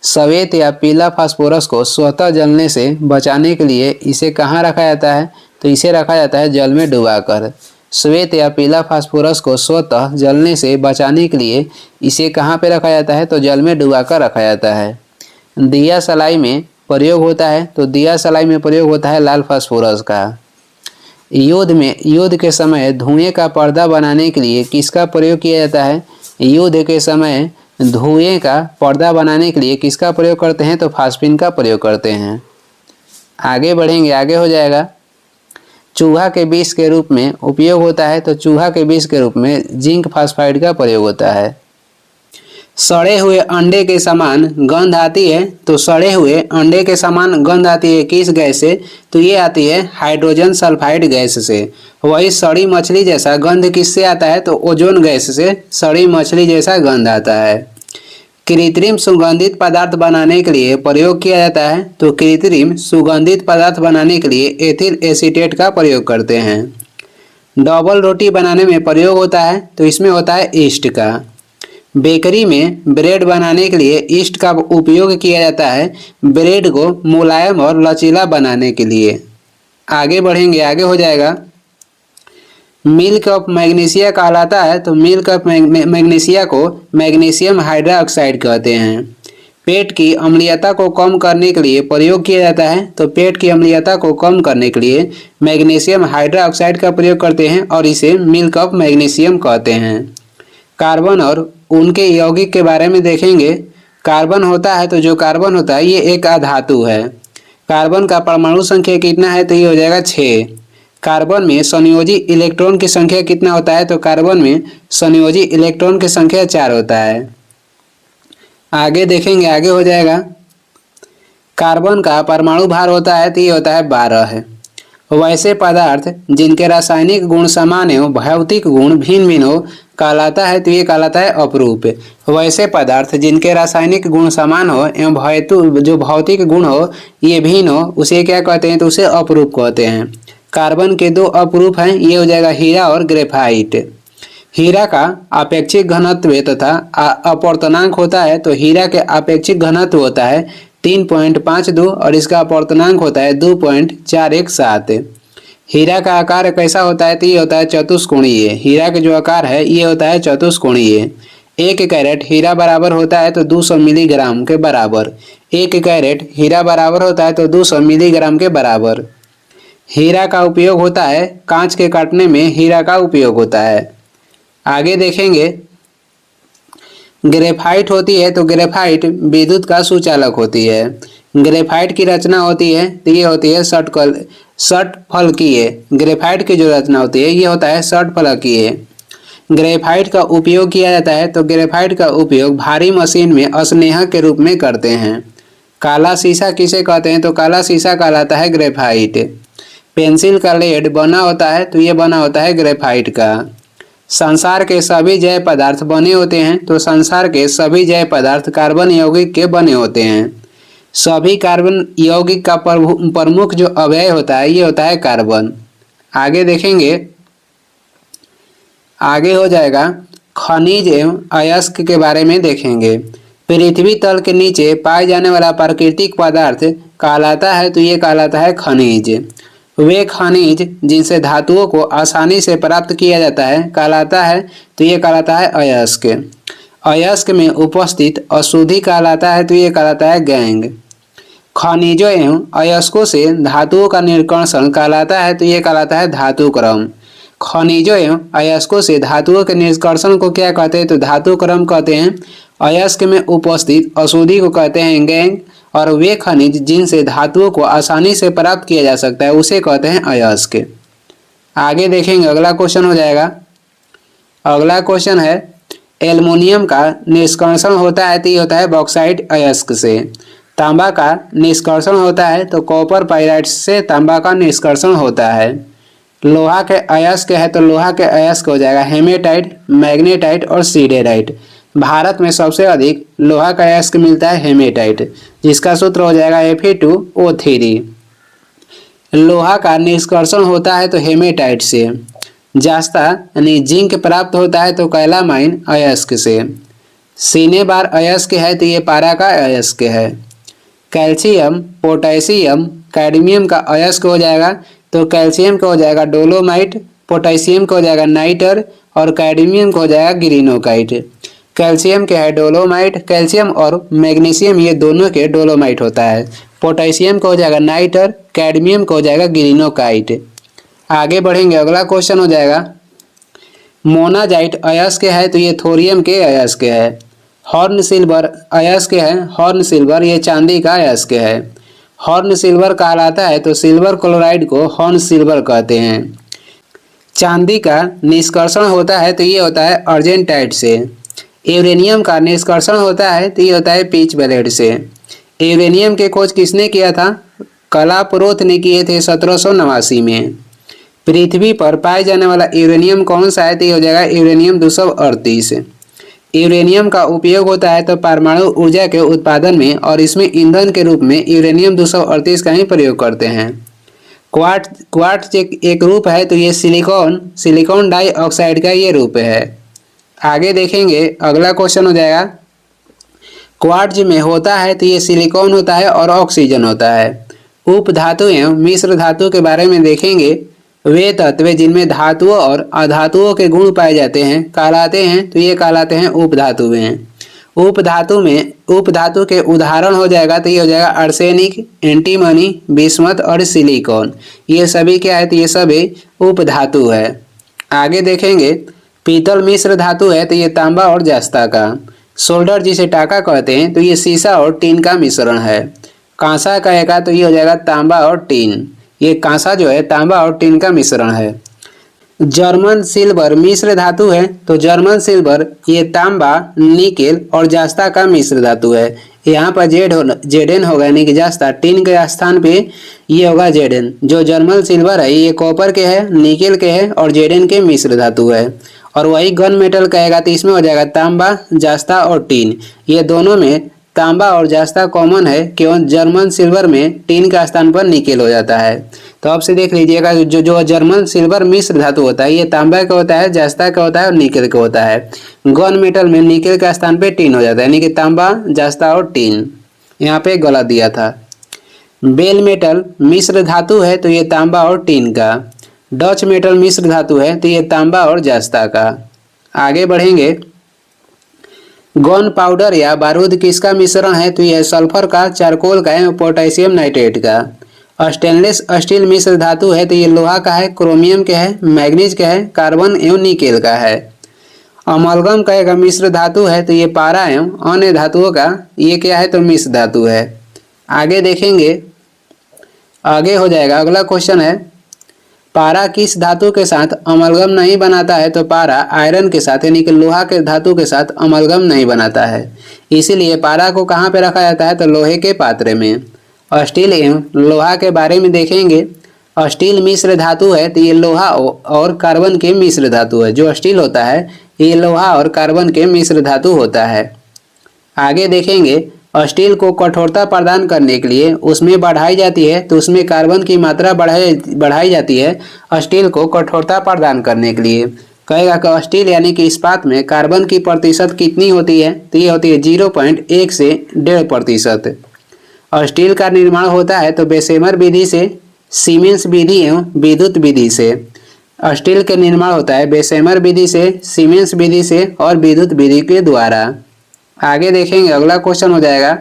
Speaker 1: श्वेत या पीला फास्फोरस को स्वतः जलने से बचाने के लिए इसे कहाँ रखा जाता है? तो इसे रखा जाता है जल में डुबाकर। श्वेत या पीला फास्फोरस को स्वतः जलने से बचाने के लिए इसे कहाँ पे रखा जाता है? तो जल में डुबाकर रखा जाता है। दिया सलाई में प्रयोग होता है, तो दिया सलाई में प्रयोग होता है लाल फास्फोरस का। युद्ध के समय धुएं का पर्दा बनाने के लिए किसका प्रयोग किया जाता है? युद्ध के समय धुएं का पर्दा बनाने के लिए किसका प्रयोग करते हैं? तो फास्फिन का प्रयोग करते हैं। आगे बढ़ेंगे, आगे हो जाएगा चूहा के विष के रूप में उपयोग होता है, तो चूहा के विष के रूप में जिंक फास्फाइड का प्रयोग होता है। सड़े हुए अंडे के समान गंध आती है, तो सड़े हुए अंडे के समान गंध आती है किस गैस से? तो ये आती है हाइड्रोजन सल्फाइड गैस से। वही सड़ी मछली जैसा गंध किससे आता है? तो ओजोन गैस से सड़ी मछली जैसा गंध आता है। कृत्रिम सुगंधित पदार्थ बनाने के लिए प्रयोग किया जाता है, तो कृत्रिम सुगंधित पदार्थ बनाने के लिए एथिल एसीटेट का प्रयोग करते हैं। डबल रोटी बनाने में प्रयोग होता है, तो इसमें होता है ईस्ट का। बेकरी में ब्रेड बनाने के लिए ईस्ट का उपयोग किया जाता है ब्रेड को मुलायम और लचीला बनाने के लिए। आगे बढ़ेंगे, आगे हो जाएगा मिल्क ऑफ मैग्नीशिया कहलाता है, तो मिल्क ऑफ मैग्नीशिया को मैग्नीशियम हाइड्रोक्साइड कहते हैं। पेट की अम्लीयता को कम करने के लिए प्रयोग किया जाता है, तो पेट की अम्लीयता को कम करने के लिए मैग्नीशियम हाइड्रोक्साइड का प्रयोग करते हैं और इसे मिल्क ऑफ मैग्नीशियम कहते हैं। कार्बन और उनके यौगिक के बारे में देखेंगे। कार्बन होता है, तो जो कार्बन होता है ये एक अधातु है। कार्बन का परमाणु संख्या कितना है? तो ये हो जाएगा 6। कार्बन में संयोजी इलेक्ट्रॉन की संख्या कितना होता है? तो कार्बन में संयोजी इलेक्ट्रॉन की संख्या 4 होता है। आगे देखेंगे, आगे हो जाएगा कार्बन का परमाणु भार होता है, तो ये होता है 12 है। वैसे पदार्थ जिनके रासायनिक गुण समान एवं भौतिक गुण भिन्न भिन्न हो कहलाता है, तो ये कहलाता है अपरूप। वैसे पदार्थ जिनके रासायनिक गुण समान हो एवं जो भौतिक गुण हो ये भिन्न हो, उसे क्या कहते हैं? तो उसे अपरूप कहते हैं। कार्बन के 2 अपरूप हैं, ये हो जाएगा हीरा और ग्रेफाइट। हीरा का आपेक्षिक घनत्व तथा अपवर्तनांक होता है, तो हीरा के आपेक्षिक घनत्व होता है 3.52 और इसका अपवर्तनांक होता है 2.417। हीरा का आकार कैसा होता है? तो ये होता है चतुष्कोणीय। हीरा का जो आकार है ये होता है चतुष्कोणीय। 1 कैरेट हीरा बराबर होता है तो 200 मिलीग्राम के बराबर। 1 कैरेट हीरा बराबर होता है तो 200 मिलीग्राम के बराबर। हीरा का उपयोग होता है कांच के काटने में, हीरा का उपयोग होता है। आगे देखेंगे ग्रेफाइट होती है, तो ग्रेफाइट विद्युत का सुचालक होती है। ग्रेफाइट की रचना होती है, तो ये होती है षटफलकीय। ग्रेफाइट की जो रचना होती है ये होता है षटफलकीय। ग्रेफाइट का उपयोग किया जाता है, तो ग्रेफाइट का उपयोग भारी मशीन में स्नेहक के रूप में करते हैं। काला शीशा किसे कहते हैं? तो काला शीशा कहलाता है ग्रेफाइट। पेंसिल का लेड बना होता है, तो ये बना होता है ग्रेफाइट का। संसार के सभी जैव पदार्थ बने होते हैं, तो संसार के सभी जैव पदार्थ कार्बन यौगिक के बने होते हैं। सभी कार्बन यौगिक का प्रमुख जो अवयव होता है ये होता है कार्बन। आगे देखेंगे, आगे हो जाएगा खनिज एवं अयस्क के बारे में देखेंगे। पृथ्वी तल के नीचे पाए जाने वाला प्राकृतिक पदार्थ कहलाता है, तो ये कहलाता है खनिज। वे खनिज जिनसे धातुओं को आसानी से प्राप्त किया जाता है कहलाता है, तो ये कहलाता है अयस्क। अयस्क में उपस्थित अशुद्धि कहलाता है, तो ये कहलाता है गैंग। खनिजों एवं अयस्कों से धातुओं का निष्कर्षण कहलाता है, तो ये कहलाता है धातु क्रम। खनिजों एवं अयस्कों से धातुओं के निष्कर्षण को क्या कहते हैं? तो धातु क्रम कहते हैं। अयस्क में उपस्थित अशुद्धि को कहते हैं गैंग, और वे खनिज जिनसे धातुओं को आसानी से प्राप्त किया जा सकता है उसे कहते हैं अयस्क। आगे देखेंगे, अगला क्वेश्चन हो जाएगा। अगला क्वेश्चन है एल्युमिनियम का निष्कर्षण होता है तो ये होता है बॉक्साइट अयस्क से। तांबा का निष्कर्षण होता है तो कॉपर पाइराइट से तांबा का निष्कर्षण होता है। लोहा के अयस्क है तो लोहा के अयस्क हो जाएगा हेमेटाइट, मैग्नेटाइट और सीडेराइट। भारत में सबसे अधिक लोहा का अयस्क मिलता है हेमेटाइट, जिसका सूत्र हो जाएगा Fe2O3। लोहा का निष्कर्षण होता है तो हेमेटाइट से। जास्ता यानी जिंक प्राप्त होता है तो कैलामाइन अयस्क से। सीने बार अयस्क है तो ये पारा का अयस्क है। कैल्शियम, पोटेशियम, कैडमियम का अयस्क हो जाएगा तो कैल्शियम का हो जाएगा डोलोमाइट, पोटेशियम का हो जाएगा नाइटर और कैडमियम का हो जाएगा ग्रीनोकाइट। कैल्शियम के है डोलोमाइट, कैल्शियम और मैग्नीशियम ये दोनों के डोलोमाइट होता है। पोटेशियम का हो जाएगा नाइटर, कैडमियम का हो जाएगा ग्रीनोकाइट। आगे बढ़ेंगे, अगला क्वेश्चन हो जाएगा मोनाजाइट अयस्क है तो ये थोरियम के अयस्क है। हॉर्न सिल्वर अयस्क है, हॉर्न सिल्वर ये चांदी का अयस्क है। हॉर्न सिल्वर कहलाता है तो सिल्वर क्लोराइड को हॉर्न सिल्वर कहते हैं। चांदी का निष्कर्षण होता है तो ये होता है अर्जेंटाइट से। यूरेनियम का निष्कर्षण होता है तो ये होता है पिच ब्लेड से। यूरेनियम के खोज किसने किया था? कलाप्रोथ ने किए थे 1789 में। पृथ्वी पर पाए जाने वाला यूरेनियम कौन सा है तो ये हो जाएगा यूरेनियम 238। यूरेनियम का उपयोग होता है तो परमाणु ऊर्जा के उत्पादन में और इसमें ईंधन के रूप में यूरेनियम 238 का ही प्रयोग करते हैं। क्वार्ट्ज एक रूप है तो ये सिलिकॉन डाइऑक्साइड का ये रूप है। आगे देखेंगे, अगला क्वेश्चन हो जाएगा क्वार्ट्ज में होता है तो ये सिलिकॉन होता है और ऑक्सीजन होता है। उपधातु एवं मिश्र धातु के बारे में देखेंगे। वे तत्व जिनमें धातुओं और अधातुओं के गुण पाए जाते हैं कहलाते हैं तो ये कहलाते हैं उपधातुएं। उपधातु के उदाहरण हो जाएगा तो ये हो जाएगा आर्सेनिक, एंटीमनी, बिस्मथ और सिलिकॉन। ये सभी क्या है तो ये सभी उपधातु है। आगे देखेंगे, पीतल मिश्र धातु है तो ये तांबा और जस्ता का। सोल्डर जिसे टाका कहते हैं तो ये सीसा और टीन का मिश्रण है। कांसा कहेगा तो ये हो जाएगा तांबा और टीन। ये कांसा जो है तांबा और टीन का मिश्रण है। जर्मन सिल्वर मिश्र धातु है तो जर्मन सिल्वर ये तांबा, निकेल और जास्ता का मिश्र धातु है। यहाँ पर जेडन होगा यानी कि जास्ता, टीन के स्थान पे ये होगा जेडन। जो जर्मन सिल्वर है ये कॉपर के है, निकेल के है और जेडन के मिश्र धातु है। और वही गन मेटल कहेगा तो इसमें हो जाएगा तांबा, जास्ता और टीन। ये दोनों में तांबा और जास्ता कॉमन है, केवल जर्मन सिल्वर में टीन का स्थान पर निकेल हो जाता है। तो आपसे देख लीजिएगा जो जर्मन सिल्वर मिश्र धातु होता है ये तांबा का होता है, जास्ता का होता है और निकेल का होता है। गन मेटल में निकेल का स्थान पे टीन हो जाता है, यानी कि तांबा, जास्ता और टीन। यहाँ पे गलत दिया था। बेल मेटल मिश्र धातु है तो ये तांबा और टीन का। डच मेटल मिश्र धातु है तो ये तांबा और जास्ता का। आगे बढ़ेंगे, गन पाउडर या बारूद किसका मिश्रण है तो यह सल्फर का, चारकोल का एवं पोटेशियम नाइट्रेट का। स्टेनलेस स्टील मिश्र धातु है तो ये लोहा का है, क्रोमियम के है, मैग्नीज का है, कार्बन एवं निकेल का है। अमलगम का मिश्र धातु है तो ये पारा एवं अन्य धातुओं का ये क्या है तो मिश्र धातु है। आगे देखेंगे, आगे हो जाएगा, अगला क्वेश्चन है पारा किस धातु के साथ अमलगम नहीं बनाता है तो पारा आयरन के साथ यानी कि लोहा के धातु के साथ अमलगम नहीं बनाता है। इसीलिए पारा को कहाँ पे रखा जाता है तो लोहे के पात्र में। स्टील एवं लोहा के बारे में देखेंगे। स्टील मिश्र धातु है तो ये लोहा और कार्बन के मिश्र धातु है। जो स्टील होता है ये लोहा और कार्बन के मिश्र धातु होता है। आगे देखेंगे, स्टील को कठोरता प्रदान करने के लिए उसमें बढ़ाई जाती है तो उसमें कार्बन की मात्रा बढ़ाई जाती है स्टील को कठोरता प्रदान करने के लिए। कहेगा कि स्टील यानी कि इस्पात में कार्बन की प्रतिशत कितनी होती है तो ये होती है 0.1 से 1.5%। स्टील का निर्माण होता है तो बेसेमर विधि से, सीमेंस विधि एवं विद्युत विधि से। स्टील के निर्माण होता है बेसेमर विधि से, सीमेंस विधि से और विद्युत विधि के द्वारा। आगे देखेंगे, अगला क्वेश्चन हो जाएगा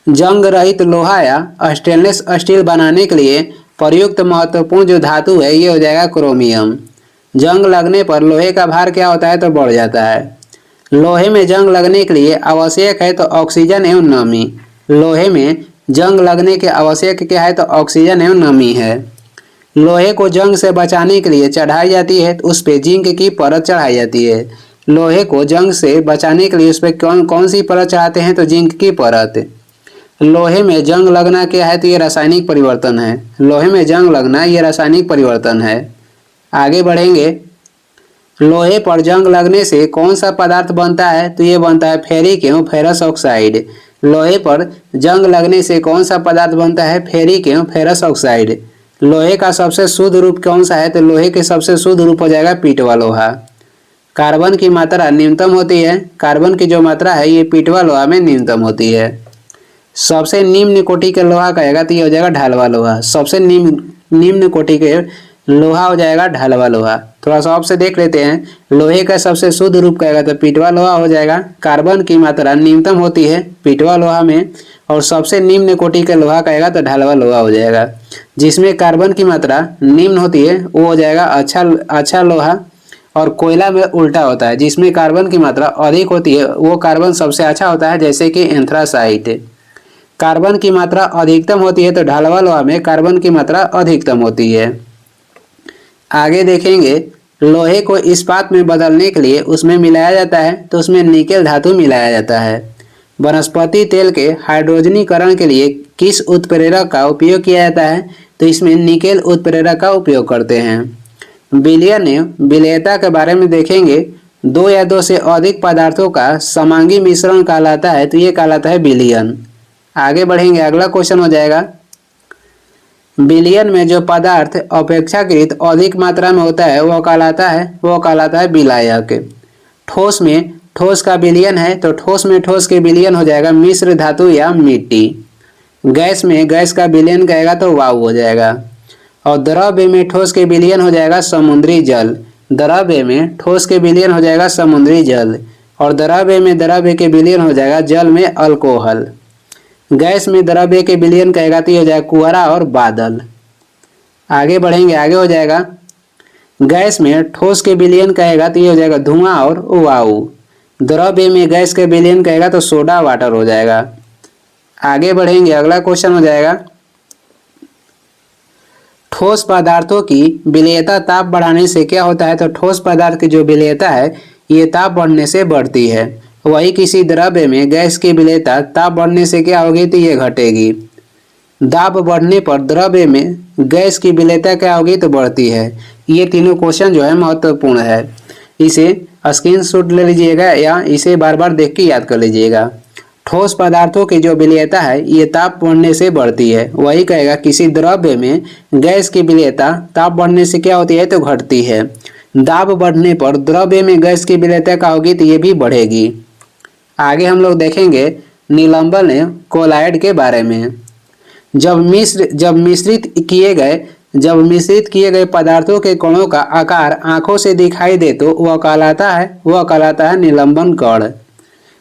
Speaker 1: जंग रहित लोहा या स्टेनलेस स्टील बनाने के लिए प्रयुक्त महत्वपूर्ण जो धातु है ये हो जाएगा क्रोमियम। जंग लगने पर लोहे का भार क्या होता है तो बढ़ जाता है। लोहे में जंग लगने के लिए आवश्यक है तो ऑक्सीजन एवं नमी। लोहे में जंग लगने के आवश्यक क्या है तो ऑक्सीजन एवं नमी है। लोहे को जंग से बचाने के लिए चढ़ाई जाती है तो उस पे जिंक की परत चढ़ाई जाती है। लोहे को जंग से बचाने के लिए उस पर कौन कौन सी परत चढ़ाते हैं? तो जिंक की परत। लोहे में जंग लगना क्या है? तो ये रासायनिक परिवर्तन है। लोहे में जंग लगना ये रासायनिक परिवर्तन है। आगे बढ़ेंगे। लोहे पर जंग लगने से कौन सा पदार्थ बनता है? तो ये बनता है फेरिक एवं फेरस ऑक्साइड। लोहे पर जंग लगने से कौन सा पदार्थ बनता है? फेरिक एवं फेरस ऑक्साइड। लोहे का सबसे शुद्ध रूप कौन सा है? तो लोहे के सबसे शुद्ध रूप हो जाएगा पिटवा लोहा। कार्बन की मात्रा न्यूनतम होती है। कार्बन की जो मात्रा है ये पिटवा लोहा में न्यूनतम होती है। सबसे निम्न कोटि का लोहा कहेगा तो ये हो जाएगा ढालवा लोहा। सबसे निम्न कोटि के लोहा हो जाएगा ढालवा लोहा। थोड़ा सा आपसे देख लेते हैं। लोहे का सबसे शुद्ध रूप कहेगा तो पिटवा लोहा हो जाएगा। कार्बन की मात्रा न्यूनतम होती है पिटवा लोहा में, और सबसे निम्न कोटि का लोहा कहेगा तो ढालवा लोहा हो जाएगा। जिसमें कार्बन की मात्रा निम्न होती है वो हो जाएगा अच्छा लोहा, और कोयला में उल्टा होता है। जिसमें कार्बन की मात्रा अधिक होती है वो कार्बन सबसे अच्छा होता है, जैसे कि एंथ्रासाइट। कार्बन की मात्रा अधिकतम होती है तो ढालवा लोहा में कार्बन की मात्रा अधिकतम होती है। आगे देखेंगे। लोहे को इस्पात में बदलने के लिए उसमें मिलाया जाता है तो उसमें निकेल धातु मिलाया जाता है। वनस्पति तेल के हाइड्रोजनीकरण के लिए किस उत्प्रेरक का उपयोग किया जाता है? तो इसमें निकेल उत्प्रेरक का उपयोग करते हैं। विलयन एवं विलेयता के बारे में देखेंगे। दो या दो से अधिक पदार्थों का समांगी मिश्रण कहलाता है तो ये कहलाता है विलयन। आगे बढ़ेंगे। अगला क्वेश्चन हो जाएगा। विलयन में जो पदार्थ अपेक्षाकृत अधिक मात्रा में होता है वो कहलाता है विलायक। ठोस में ठोस का विलयन है तो ठोस में ठोस के विलयन हो जाएगा मिश्र धातु या मिट्टी। गैस में गैस का विलयन कहेगा तो वायु हो जाएगा। और द्रव्य में ठोस के विलयन हो जाएगा समुद्री जल। द्रव्य में ठोस के विलयन हो जाएगा समुद्री जल, और द्रव्य में द्रव्य के विलयन हो जाएगा जल में अल्कोहल। गैस में द्रव्य के विलयन कहेगा तो ये हो जाएगा कुहरा और बादल। आगे बढ़ेंगे। आगे हो जाएगा। गैस में ठोस के विलयन कहेगा तो ये हो जाएगा धुआं और वायु। द्रव्य में गैस के विलयन कहेगा तो सोडा वाटर हो जाएगा। आगे बढ़ेंगे। अगला क्वेश्चन हो जाएगा। ठोस पदार्थों की विलेयता ताप बढ़ाने से क्या होता है? तो ठोस पदार्थ की जो विलेयता है ये ताप बढ़ने से बढ़ती है। वही किसी द्रव्य में गैस की विलेयता ताप बढ़ने से क्या होगी? तो ये घटेगी। दाब बढ़ने पर द्रव्य में गैस की विलेयता क्या होगी? तो बढ़ती है। ये तीनों क्वेश्चन जो है महत्वपूर्ण है। इसे स्क्रीनशॉट ले लीजिएगा या इसे बार बार देख के याद कर लीजिएगा। ठोस पदार्थों की जो विलेयता है ये ताप बढ़ने से बढ़ती है। वही कहेगा किसी द्रव्य में गैस की विलेयता ताप बढ़ने से क्या होती है? तो घटती है। दाब बढ़ने पर द्रव्य में गैस की विलेयता क्या होगी? तो ये भी बढ़ेगी। आगे हम लोग देखेंगे निलंबन कोलाइड के बारे में। जब मिश्रित किए गए पदार्थों के कणों का आकार आंखों से दिखाई दे तो वह कहलाता है निलंबन कण।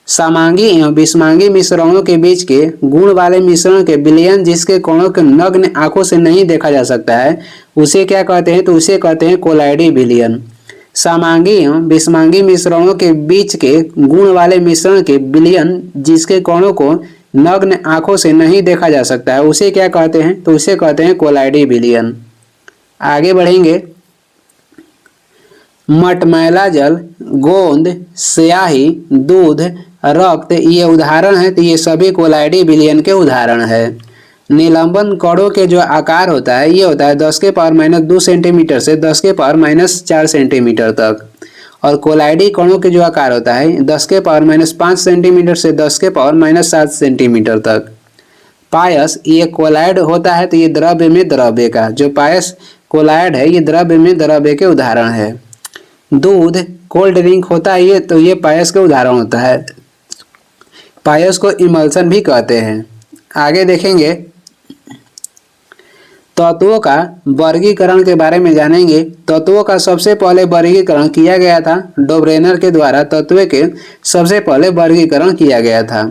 Speaker 1: समांगी एवं विषमांगी मिश्रणों के बीच के गुण वाले मिश्रण के विलयन जिसके कणों के नग्न आंखों से नहीं देखा जा सकता है उसे क्या कहते हैं? तो उसे कहते हैं कोलाइडी विलयन। समांगी एवं विषमांगी मिश्रणों के बीच के गुण वाले मिश्रण के विलयन जिसके कणों को नग्न आंखों से नहीं देखा जा सकता है उसे क्या कहते हैं? तो उसे कहते हैं कोलाइडी विलयन। आगे बढ़ेंगे। मटमैला जल, गोंद, स्याही, दूध, रक्त ये उदाहरण है तो ये सभी कोलाइडी विलयन के उदाहरण है। निलंबन कणों के जो आकार होता है ये होता है 10⁻² सेंटीमीटर से 10⁻⁴ सेंटीमीटर तक, और कोलाइडी कणों के जो आकार होता है 10⁻5 सेंटीमीटर से 10⁻7 सेंटीमीटर तक। पायस ये कोलाइड होता है तो ये द्रव्य में द्रव्य का जो पायस कोलाइड है ये द्रव्य में द्रव्य के उदाहरण है। दूध कोल्ड ड्रिंक होता है ये तो ये पायस के उदाहरण होता है। पायस को इमल्सन भी कहते हैं। आगे देखेंगे तत्वों का वर्गीकरण के बारे में जानेंगे। तत्वों का सबसे पहले वर्गीकरण किया गया था डोब्रेनर के द्वारा। तत्व के सबसे पहले वर्गीकरण किया गया था।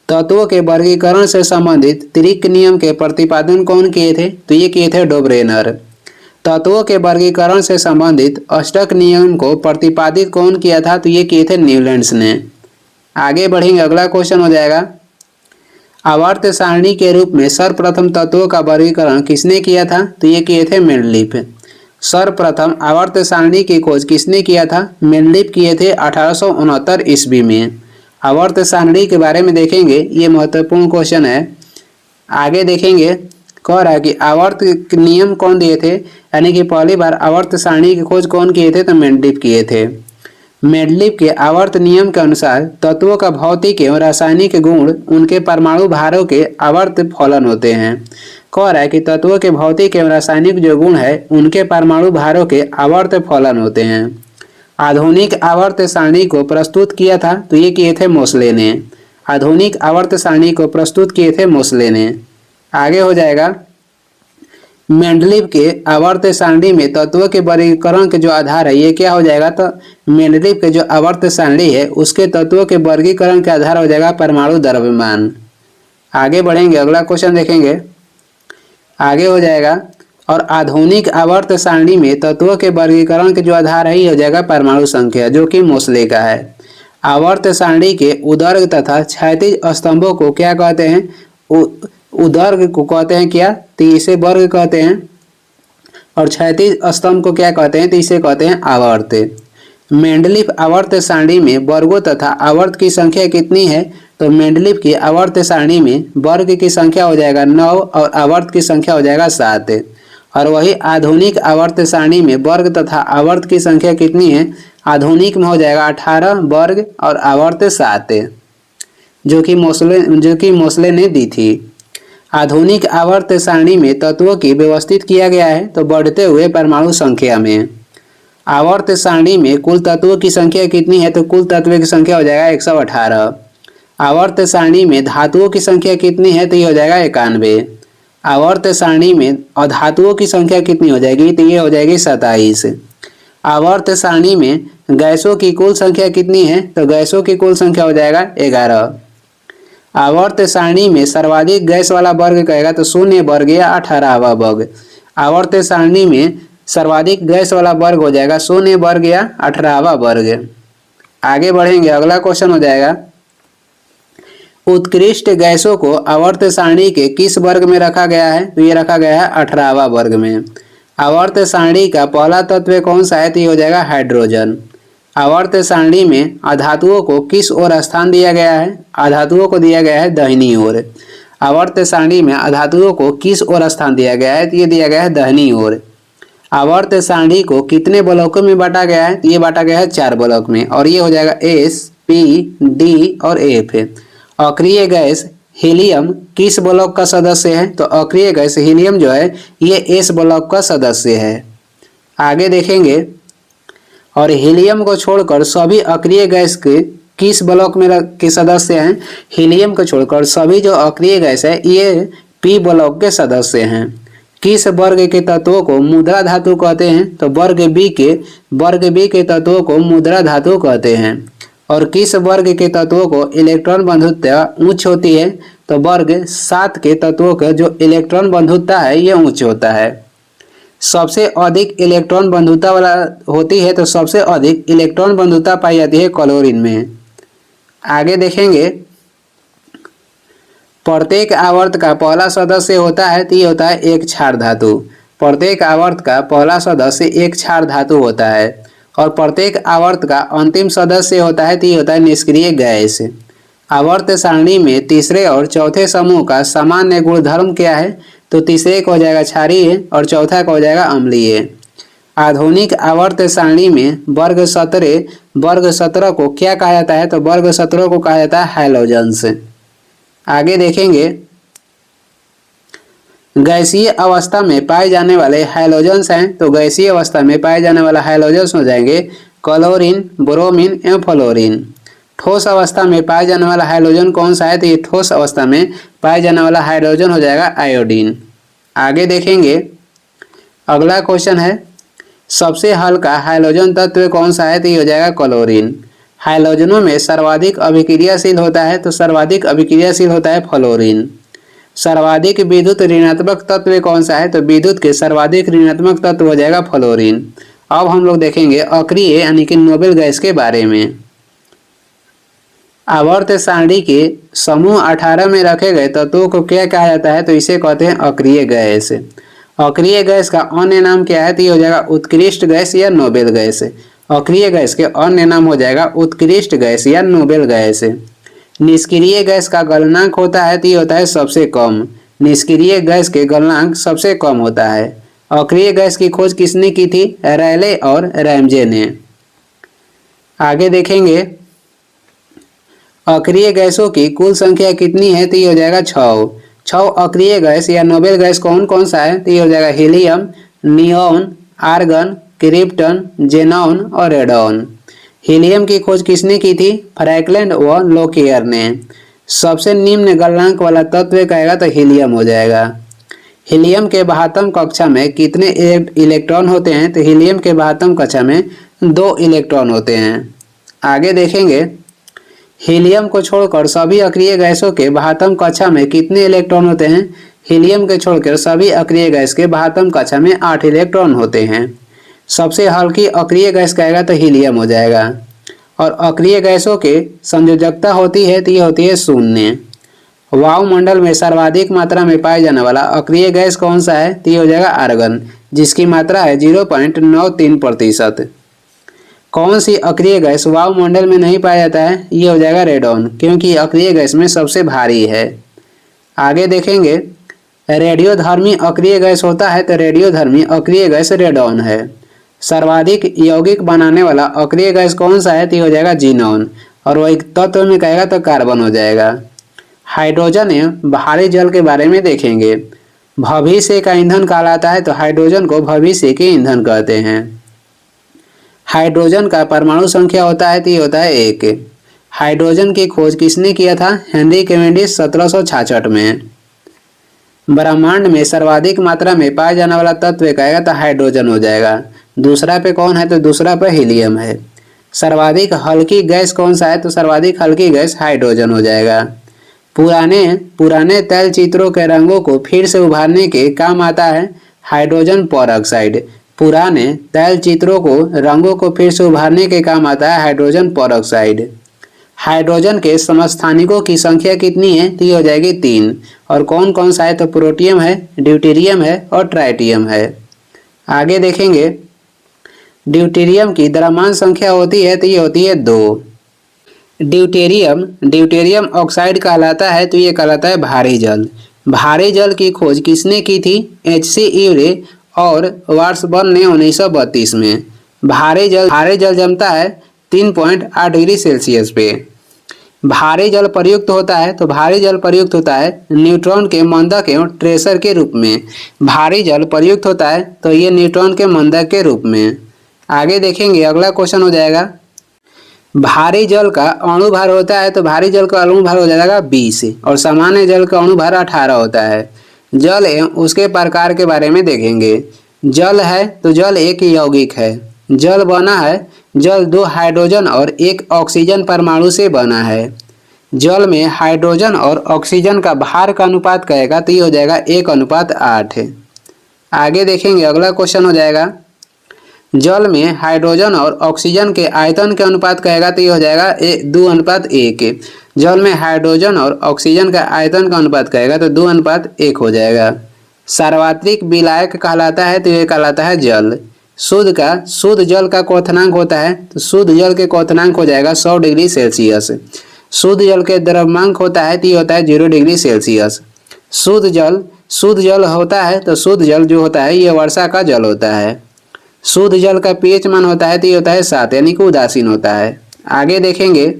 Speaker 1: तत्वों के वर्गीकरण से संबंधित त्रिक नियम के प्रतिपादन कौन किए थे? तो ये किए थे डोब्रेनर। तत्वों के वर्गीकरण से संबंधित अष्टक नियम को प्रतिपादित कौन किया था? तो ये किए थे न्यूलैंड्स ने। आगे बढ़ेंगे। अगला क्वेश्चन हो जाएगा आवर्त सारणी के रूप में सर्वप्रथम तत्वों का वर्गीकरण किसने किया था? तो ये किए थे मेंडलीफ। सर्वप्रथम आवर्त सारणी की खोज किसने किया था? मेंडलीव किए थे 1869 ईस्वी में। आवर्त सारणी के बारे में देखेंगे, ये महत्वपूर्ण क्वेश्चन है। आगे देखेंगे, कह रहा है कि आवर्त नियम कौन दिए थे, यानी कि पहली बार आवर्त सारणी की खोज कौन किए थे? तो मेंडलीव किए थे। मेंडलीव के आवर्त नियम के अनुसार तत्वों का भौतिक एवं रासायनिक गुण उनके परमाणु भारों के आवर्त फलन होते हैं। कह रहा है कि तत्वों के भौतिक एवं रासायनिक जो गुण है उनके परमाणु भारों के आवर्त फलन होते हैं। आधुनिक आवर्त सारणी को प्रस्तुत किया था तो ये किए थे मोसले ने। आधुनिक आवर्त सारणी को प्रस्तुत किए थे मोसले ने। आगे हो जाएगा, मेंडलीव के आवर्त सारणी में तत्वों के वर्गीकरण के जो आधार है ये क्या हो जाएगा? तो मेंडलीव के जो आवर्त सारणी है उसके तत्वों के वर्गीकरण के आधार हो जाएगा परमाणु द्रव्यमान। आगे बढ़ेंगे, अगला क्वेश्चन देखेंगे। आगे हो जाएगा, और आधुनिक आवर्त सारणी में तत्वों के वर्गीकरण के जो आधार है ये हो जाएगा परमाणु संख्या, जो कि मोसले का है। आवर्त सारणी के उदर्ग तथा क्षैतिज स्तंभों को क्या कहते हैं? उदर्ग को कहते हैं क्या? तो इसे वर्ग कहते हैं। और क्षैतिज स्तंभ को क्या कहते हैं? तो इसे कहते हैं आवर्त। मेंडलीव आवर्त सारणी में वर्गों तथा आवर्त की संख्या कितनी है? तो मेंडलीव की आवर्त सारणी में वर्ग की संख्या हो जाएगा 9 और आवर्त की संख्या हो जाएगा 7। और वही आधुनिक आवर्त सारणी में वर्ग तथा आवर्त की संख्या कितनी है? आधुनिक में हो जाएगा 18 वर्ग और आवर्त 7, जो कि मोसले ने दी थी। आधुनिक आवर्त सारणी में तत्वों की व्यवस्थित किया गया है तो बढ़ते हुए परमाणु संख्या में। आवर्त सारणी में कुल तत्वों की संख्या कितनी है? तो कुल तत्वों की संख्या हो जाएगा 118। आवर्त सारणी में धातुओं की संख्या कितनी है? तो ये हो जाएगा 91। आवर्त सारणी में अधातुओं की संख्या कितनी हो जाएगी? तो ये हो जाएगी 27। आवर्त सारणी में गैसों की कुल संख्या कितनी है? तो गैसों की कुल संख्या हो जाएगा 11। आवर्त सारणी में सर्वाधिक गैस वाला वर्ग कहेगा तो 0 वर्ग या 18वां वर्ग। आवर्त सारणी में सर्वाधिक गैस वाला वर्ग हो जाएगा 0 वर्ग या 18वां वर्ग। आगे बढ़ेंगे, अगला क्वेश्चन हो जाएगा, उत्कृष्ट गैसों को आवर्त सारणी के किस वर्ग में रखा गया है? तो ये रखा गया है 18वां वर्ग में। आवर्त सारणी का पहला तत्व कौन सा है? तो ये हो जाएगा हाइड्रोजन। आवर्त सारणी में अधातुओं को किस ओर स्थान दिया गया है? अधातुओं को दिया गया है दाहिनी ओर। आवर्त सारणी में अधातुओं को किस ओर स्थान दिया गया है? तो ये दिया गया है दाहिनी ओर। आवर्त सारणी को कितने ब्लॉकों में बांटा गया है? तो ये बांटा गया है 4 ब्लॉक में, और ये हो जाएगा S, P, D और F। अक्रिय गैस हीलियम किस ब्लॉक का सदस्य है? तो अक्रिय गैस हीलियम जो है ये S ब्लॉक का सदस्य है। आगे देखेंगे, और हीलियम को छोड़कर सभी अक्रिय गैस के किस ब्लॉक में के सदस्य हैं? हीलियम को छोड़कर सभी जो अक्रिय गैस है ये P ब्लॉक के सदस्य हैं। किस वर्ग के तत्वों को मुद्रा धातु कहते हैं? तो वर्ग बी के तत्वों को मुद्रा धातु कहते हैं। और किस वर्ग के तत्वों को इलेक्ट्रॉन बंधुता उच्च होती है? तो वर्ग 7 के तत्वों का जो इलेक्ट्रॉन बंधुता है ये उच्च होता है। सबसे अधिक इलेक्ट्रॉन बंधुता वाला होती है तो सबसे अधिक इलेक्ट्रॉन बंधुता पाई जाती है क्लोरीन में। आगे देखेंगे, प्रत्येक आवर्त का पहला सदस्य होता है तो ये होता है एक क्षार धातु। प्रत्येक आवर्त का पहला सदस्य एक क्षार धातु होता है, और प्रत्येक आवर्त का अंतिम सदस्य होता है तो ये होता है निष्क्रिय गैस। आवर्त सारणी में तीसरे और चौथे समूह का सामान्य गुणधर्म क्या है? तो तीसरे को हो जाएगा क्षारीय और चौथा को हो जाएगा अम्लीय। आधुनिक आवर्त सारणी में वर्ग 17 को क्या कहा जाता है? तो वर्ग 17 को कहा जाता है हैलोजेंस। आगे देखेंगे, गैसीय अवस्था में पाए जाने वाले हाइड्रोजन्स हैं तो गैसीय अवस्था में पाए जाने वाला हाइड्रोजन्स हो जाएंगे क्लोरीन, ब्रोमीन एवं फ्लोरीन। ठोस अवस्था में पाए जाने वाला हाइड्रोजन कौन सा है? तो ये ठोस अवस्था में पाए जाने वाला हाइड्रोजन हो जाएगा आयोडीन। आगे देखेंगे, अगला क्वेश्चन है, सबसे हल्का हाइड्रोजन तत्व कौन सा है? तो ये हो जाएगा क्लोरीन। हाइड्रोजनों में सर्वाधिक अभिक्रियाशील होता है तो सर्वाधिक अभिक्रियाशील होता है फ्लोरीन। सर्वाधिक विद्युत ऋणात्मक तत्व कौन सा है? तो विद्युत के सर्वाधिक ऋणात्मक तत्व हो जाएगा फ्लोरीन। अब हम लोग देखेंगे अक्रिय यानी कि नोबेल गैस के बारे में। आवर्त सारणी के समूह 18 में रखे गए तत्वों को क्या कहा जाता है? तो इसे कहते हैं अक्रिय गैस। अक्रिय गैस का अन्य नाम क्या है? तो ये हो जाएगा उत्कृष्ट गैस या नोबेल गैस। अक्रिय गैस के अन्य नाम हो जाएगा उत्कृष्ट गैस या नोबेल गैस। निष्क्रिय गैस का गलनांक होता है तो ये होता है सबसे कम। निष्क्रिय गैस के गलनांक सबसे कम होता है। अक्रिय गैस की खोज किसने की थी? रैले और रैमजे ने। आगे देखेंगे अक्रिय गैसों की कुल संख्या कितनी है? तो ये हो जाएगा 6। 6 अक्रिय गैस या नोबेल गैस कौन कौन सा है? तो ये हो जाएगा helium, neon, argon, krypton, xenon और रेडॉन। हीलियम की खोज किसने की थी? फ्रैंकलिन व लोकियर ने। सबसे निम्न गलनांक वाला तत्व कहेगा तो हीलियम हो जाएगा। हीलियम के 72 कक्षा में कितने इलेक्ट्रॉन होते हैं? तो हीलियम के 72 कक्षा में 2 इलेक्ट्रॉन होते हैं। आगे देखेंगे हीलियम को छोड़कर सभी अक्रिय गैसों के 72 कक्षा में कितने इलेक्ट्रॉन होते हैं? हीलियम के छोड़कर सभी अक्रिय गैस के 72 कक्षा में 8 इलेक्ट्रॉन होते हैं। सबसे हल्की अक्रिय गैस कहेगा तो हीलियम हो जाएगा। और अक्रिय गैसों के संयोजकता होती है तो ये होती है 0। वायुमंडल में सर्वाधिक मात्रा में पाए जाने वाला अक्रिय गैस कौन सा है? तो ये हो जाएगा आर्गन, जिसकी मात्रा है 0.93%। कौन सी अक्रिय गैस वायुमंडल में नहीं पाया जाता है? ये हो जाएगा रेडॉन, क्योंकि अक्रिय गैस में सबसे भारी है। आगे देखेंगे रेडियोधर्मी अक्रिय गैस होता है तो रेडियोधर्मी अक्रिय गैस रेडॉन है। सर्वाधिक यौगिक बनाने वाला अक्रिय गैस कौन सा है? तो ये हो जाएगा जीनॉन, और वही तत्व में कहेगा तो कार्बन हो जाएगा। हाइड्रोजन एवं भारी जल के बारे में देखेंगे। भविष्य का ईंधन कहलाता है तो हाइड्रोजन को भविष्य के ईंधन कहते हैं। हाइड्रोजन का परमाणु संख्या होता है तो ये होता है 1। हाइड्रोजन की खोज किसने किया था? हेनरी कैवेंडिश 1766 में। ब्रह्मांड में सर्वाधिक मात्रा में पाए जाने वाला तत्व कहेगा तो हाइड्रोजन हो जाएगा। दूसरा पे कौन है? तो दूसरा पे हीलियम है। सर्वाधिक हल्की गैस कौन सा है? तो सर्वाधिक हल्की गैस हाइड्रोजन हो जाएगा। पुराने तैल चित्रों के रंगों को फिर से उभारने के काम आता है हाइड्रोजन पेरोक्साइड। पुराने तैल चित्रों को रंगों को फिर से उभारने के काम आता है हाइड्रोजन पेरोक्साइड। हाइड्रोजन के समस्थानिकों की संख्या कितनी है? तो ये हो जाएगी 3। और कौन कौन सा है? तो प्रोटियम है, ड्यूटेरियम है और ट्राइटियम है। आगे देखेंगे ड्यूटेरियम की द्रव्यमान संख्या होती है तो ये होती है 2। ड्यूटेरियम ऑक्साइड कहलाता है तो ये कहलाता है भारी जल। भारी जल की खोज किसने की थी? H.C. यूरे और वार्सबर्न ने 1932 में। भारी जल जमता है 3.8 डिग्री सेल्सियस पे। भारी जल प्रयुक्त होता है तो भारी जल प्रयुक्त होता है न्यूट्रॉन के मंदक एवं ट्रेसर के रूप में। भारी जल प्रयुक्त होता है तो ये न्यूट्रॉन के मंदक के रूप में। आगे देखेंगे अगला क्वेश्चन हो जाएगा भारी जल का अणु भार होता है तो भारी जल का अणु भार हो जाएगा 20 और सामान्य जल का अणु भार 18 होता है। जल एवं उसके प्रकार के बारे में देखेंगे। जल है तो जल एक यौगिक है। जल बना है, जल 2 हाइड्रोजन और 1 ऑक्सीजन परमाणु से बना है। जल में हाइड्रोजन और ऑक्सीजन का भार का अनुपात कहेगा तो ये हो जाएगा 1:8। आगे देखेंगे अगला क्वेश्चन हो जाएगा जल में हाइड्रोजन और ऑक्सीजन के आयतन के अनुपात कहेगा तो ये हो जाएगा 2:1। जल में हाइड्रोजन और ऑक्सीजन का आयतन का अनुपात कहेगा तो 2:1 हो जाएगा। सार्वत्रिक विलायक कहलाता है तो ये कहलाता है जल। शुद्ध जल का क्वथनांक होता है तो शुद्ध जल के क्वथनांक हो जाएगा 100 डिग्री सेल्सियस। शुद्ध जल के द्रव्यमांक होता है तो ये होता है 0 डिग्री सेल्सियस। शुद्ध जल होता है तो शुद्ध जल जो होता है ये वर्षा का जल होता है। शुद्ध जल का पीएच मान होता है तो ये होता है 7 यानी कि उदासीन होता है। आगे देखेंगे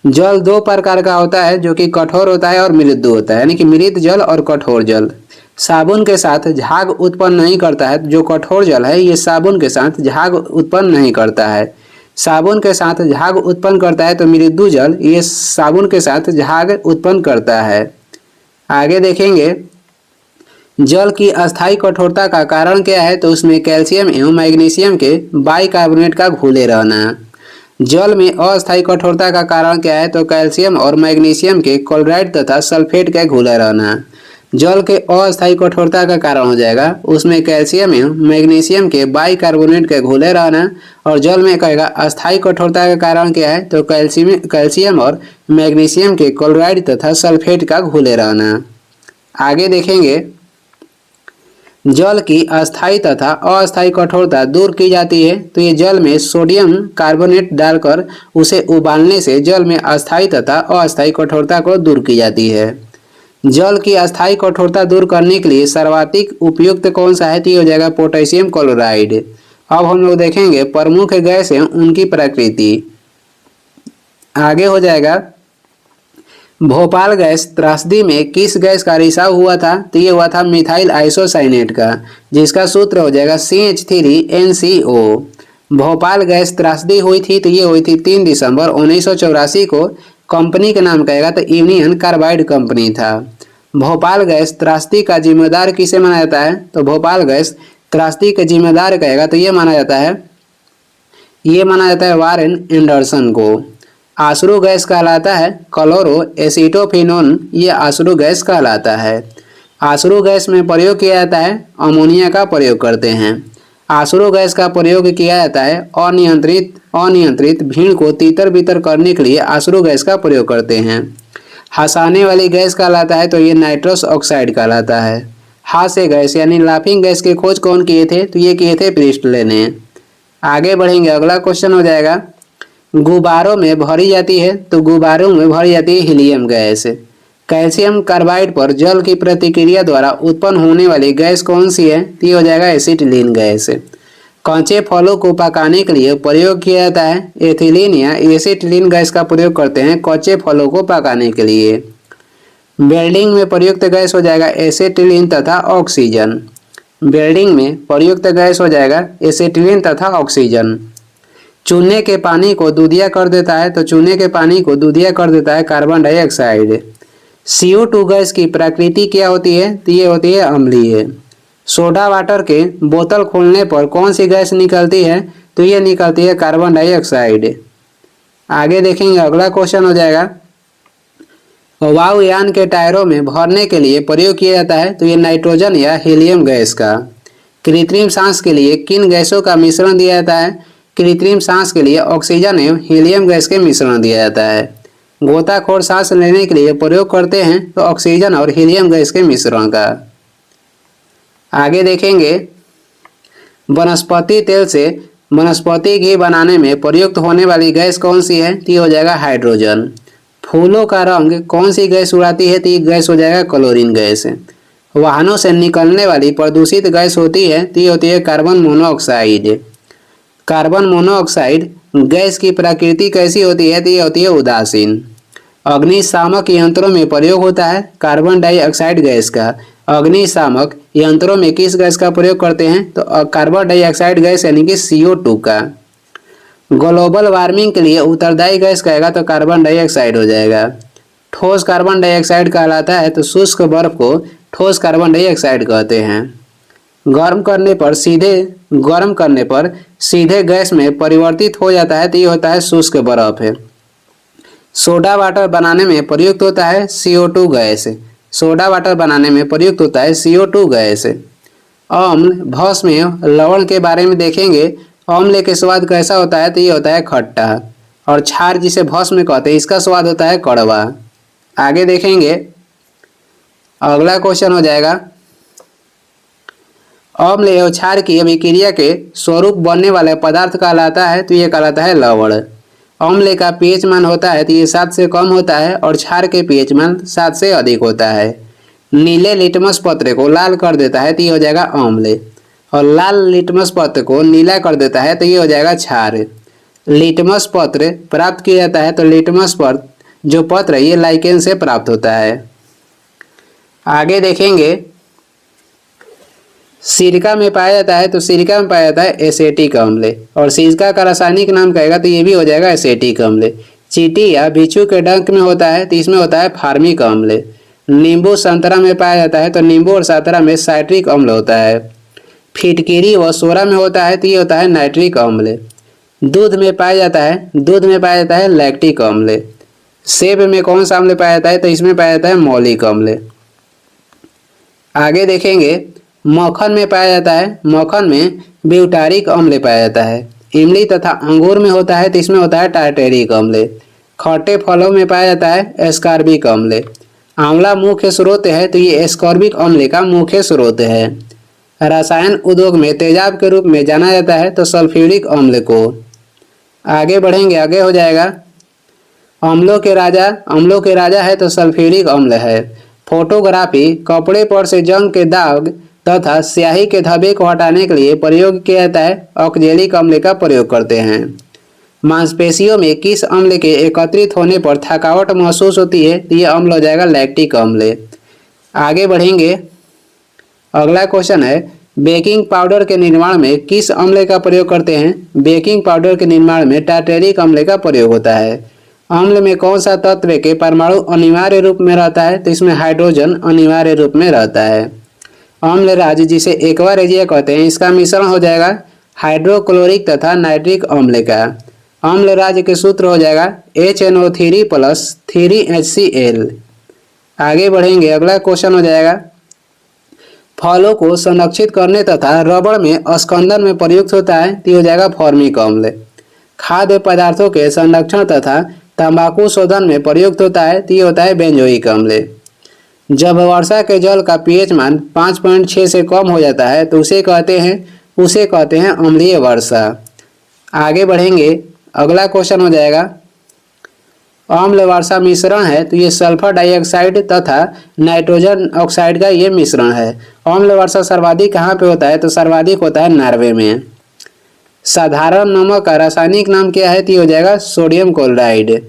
Speaker 1: जल 2 प्रकार का होता है जो कि कठोर होता है और मृदु होता है, यानी कि मृत जल और कठोर जल। साबुन के साथ झाग उत्पन्न नहीं करता है। जो कठोर जल है ये साबुन के साथ झाग उत्पन्न नहीं करता है। साबुन के साथ झाग उत्पन्न करता है तो मृदु जल ये साबुन के साथ झाग उत्पन्न करता है। आगे देखेंगे जल की अस्थायी कठोरता का कारण क्या है? तो उसमें कैल्शियम एवं मैग्नीशियम के बाइकार्बोनेट का घुले रहना। जल में अस्थायी कठोरता का कारण क्या है? तो कैल्शियम और मैग्नीशियम के क्लोराइड तथा सल्फेट का घुले रहना। जल के अस्थायी कठोरता का कारण हो जाएगा उसमें कैल्शियम एवं मैग्नीशियम के बाइकार्बोनेट के घुले रहना। और जल में कहेगा अस्थायी कठोरता का कारण क्या है? तो कैल्शियम और मैग्नीशियम के क्लोराइड तथा सल्फेट का घुले रहना। आगे देखेंगे जल की अस्थायी तथा अस्थायी कठोरता दूर की जाती है। तो ये जल में सोडियम कार्बोनेट डालकर उसे उबालने से जल में अस्थायी तथा अस्थायी कठोरता को दूर की जाती है। जल की अस्थायी कठोरता दूर करने के लिए सर्वाधिक उपयुक्त कौन सा है? तो ये हो जाएगा पोटेशियम क्लोराइड। अब हम लोग देखेंगे प्रमुख गैस है उनकी प्रकृति। आगे हो जाएगा भोपाल गैस त्रासदी में किस गैस का रिसाव हुआ था? तो ये हुआ था मिथाइल आइसोसाइनेट का, जिसका सूत्र हो जाएगा CH3NCO। भोपाल गैस त्रासदी हुई थी तो ये हुई थी 3 दिसंबर 1984 को। कंपनी का नाम कहेगा तो यूनियन कार्बाइड कंपनी था। भोपाल गैस त्रासदी का जिम्मेदार किसे माना जाता है? तो भोपाल गैस त्रासदी का जिम्मेदार कहेगा तो ये माना जाता है वारेन एंडरसन को। आशरू गैस कहलाता है क्लोरो एसिटोफिनोन, ये आशरू गैस कहलाता है। आशरू गैस में प्रयोग किया जाता है अमोनिया का प्रयोग करते हैं। आशरू गैस का प्रयोग किया जाता है अनियंत्रित भीड़ को तीतर बितर करने के लिए आशरू गैस का प्रयोग करते हैं। हंसाने वाली गैस कहलाता है तो ये नाइट्रस ऑक्साइड कहलाता है। हास्य गैस यानी लाफिंग गैस की खोज कौन किए थे? तो ये किए थे प्रिस्टले ने। आगे बढ़ेंगे, अगला क्वेश्चन हो जाएगा गुब्बारों में भरी जाती है तो गुब्बारों में भरी जाती है हीलियम गैस। कैल्शियम कार्बाइड पर जल की प्रतिक्रिया द्वारा उत्पन्न होने वाली गैस कौन सी है? तो ये हो जाएगा एसिटिलीन गैस। कच्चे फलों को पकाने के लिए प्रयोग किया जाता है एथिलीन या एसिटिलीन गैस का प्रयोग करते हैं कच्चे फलों को पकाने के लिए। वेल्डिंग में प्रयुक्त गैस हो जाएगा एसिटिलीन तथा ऑक्सीजन। वेल्डिंग में प्रयुक्त गैस हो जाएगा एसिटिलीन तथा ऑक्सीजन। चूने के पानी को दूधिया कर देता है तो चूने के पानी को दूधिया कर देता है कार्बन डाइऑक्साइड। CO2 गैस की प्रकृति क्या होती है? तो ये होती है अम्लीय। सोडा वाटर के बोतल खोलने पर कौन सी गैस निकलती है? तो ये निकलती है कार्बन डाइऑक्साइड। आगे देखेंगे, अगला क्वेश्चन हो जाएगा वायुयान के टायरों में भरने के लिए प्रयोग किया जाता है तो ये नाइट्रोजन या हीलियम गैस का। कृत्रिम सांस के लिए किन गैसों का मिश्रण दिया जाता है? कृत्रिम सांस के लिए ऑक्सीजन एवं हीलियम गैस के मिश्रण दिया जाता है। गोताखोर सांस लेने के लिए प्रयोग करते हैं तो ऑक्सीजन और हीलियम गैस के मिश्रण का। आगे देखेंगे वनस्पति तेल से वनस्पति घी बनाने में प्रयुक्त होने वाली गैस कौन सी है? तो ये हो जाएगा हाइड्रोजन। फूलों का रंग कौन सी गैस उड़ाती है? तो ये गैस हो जाएगा क्लोरीन गैस। वाहनों से निकलने वाली प्रदूषित गैस होती है तो ये होती है carbon monoxide. Carbon monoxide gas की प्रकृति कैसी होती है? तो ये होती है उदासीन। अग्निशामक यंत्रों में प्रयोग होता है कार्बन डाइऑक्साइड गैस का। अग्निशामक यंत्रों में किस गैस का प्रयोग करते हैं? तो कार्बन डाइऑक्साइड गैस यानी कि CO2 का। ग्लोबल वार्मिंग के लिए उत्तरदायी गैस कहेगा तो कार्बन डाइऑक्साइड हो जाएगा। ठोस कार्बन डाइऑक्साइड कहलाता है तो शुष्क बर्फ को ठोस कार्बन डाइऑक्साइड कहते हैं। गर्म करने पर सीधे गैस में परिवर्तित हो जाता है तो ये होता है शुष्क बर्फ है। सोडा वाटर बनाने में प्रयुक्त होता है CO2 गैस। सोडा वाटर बनाने में प्रयुक्त होता है CO2 गैस। अम्ल भस्म लवण के बारे में देखेंगे। अम्ल के स्वाद कैसा होता है? तो ये होता है खट्टा। और क्षार जिसे भस्म कहते हैं इसका स्वाद होता है कड़वा। आगे देखेंगे, अगला क्वेश्चन हो जाएगा अम्ल एवं क्षार की अभिक्रिया के स्वरूप बनने वाला पदार्थ कहलाता है तो ये कहलाता है लवण। अम्ल का pH मान होता है तो ये 7 से कम होता है और क्षार के pH मान 7 से अधिक होता है। नीले लिटमस पत्र को लाल कर देता है तो ये हो जाएगा अम्ल और लाल लिटमस पत्र को नीला कर देता है तो ये हो जाएगा क्षार। लिटमस पत्र प्राप्त किया जाता है तो लिटमस पत्र जो पत्र ये लाइकेन से प्राप्त होता है। आगे देखेंगे सिरका में पाया जाता है तो सिरका में पाया जाता है एसेटिक अम्ल और सिरका का रासायनिक नाम कहेगा तो ये भी हो जाएगा एसेटिक अम्ल। चींटी या बिच्छू के डंक में होता है तो इसमें होता है फार्मिक अम्ल। नींबू संतरा में पाया जाता है तो नींबू और संतरा में साइट्रिक अम्ल होता है। फिटकिरी व सोरा में होता है तो ये होता है नाइट्रिक अम्ल। दूध में पाया जाता है लैक्टिक अम्ल। सेब में कौन सा अम्ल पाया जाता है? तो इसमें पाया जाता है मौलिक अम्ल। आगे देखेंगे मक्खन में पाया जाता है, मक्खन में ब्यूटारिक अम्ल पाया जाता है। इमली तथा अंगूर में होता है तो इसमें होता है टार्टेरिक अम्ल। खट्टे फलों में पाया जाता है एस्कॉर्बिक अम्ल। आंवला मुख्य स्रोत है तो ये एस्कॉर्बिक अम्ल का मुख्य स्रोत है। रसायन उद्योग में तेजाब के रूप में जाना जाता है तो सल्फ्यूरिक अम्ल को। आगे बढ़ेंगे, आगे हो जाएगा अम्लों के राजा है तो सल्फ्यूरिक अम्ल है। फोटोग्राफी कपड़े पर से जंग के दाग तथा स्याही के धब्बे को हटाने के लिए प्रयोग किया जाता है, ऑक्जेलिक अम्ल का प्रयोग करते हैं। मांसपेशियों में किस अम्ल के एकत्रित होने पर थकावट महसूस होती है तो यह अम्ल हो जाएगा लैक्टिक अम्ल। आगे बढ़ेंगे, अगला क्वेश्चन है बेकिंग पाउडर के निर्माण में किस अम्ल का प्रयोग करते हैं। बेकिंग पाउडर के निर्माण में टार्टेरिक अम्ल का प्रयोग होता है। अम्ल में कौन सा तत्व के परमाणु अनिवार्य रूप में रहता है तो इसमें हाइड्रोजन अनिवार्य रूप में रहता है। अम्ल राज जिसे एक्वा रेजिया कहते हैं, इसका मिश्रण हो जाएगा हाइड्रोक्लोरिक तथा नाइट्रिक अम्ल का। अम्ल राज के सूत्र हो जाएगा HNO3 + 3HCl। आगे बढ़ेंगे, अगला क्वेश्चन हो जाएगा फलों को संरक्षित करने तथा रबड़ में स्कंदन में प्रयुक्त होता है तो हो जाएगा फॉर्मिक अम्ल। खाद्य पदार्थों के संरक्षण तथा तंबाकू शोधन में प्रयुक्त होता है तो ये होता है बेंजोइक अम्ल। जब वर्षा के जल का pH मान 5.6 से कम हो जाता है तो उसे कहते हैं अम्लीय वर्षा। आगे बढ़ेंगे, अगला क्वेश्चन हो जाएगा अम्ल वर्षा मिश्रण है तो ये सल्फर डाइऑक्साइड तथा नाइट्रोजन ऑक्साइड का ये मिश्रण है। अम्ल वर्षा सर्वाधिक कहाँ पे होता है तो सर्वाधिक होता है नॉर्वे में। साधारण नमक का रासायनिक नाम क्या है तो ये हो जाएगा सोडियम क्लोराइड।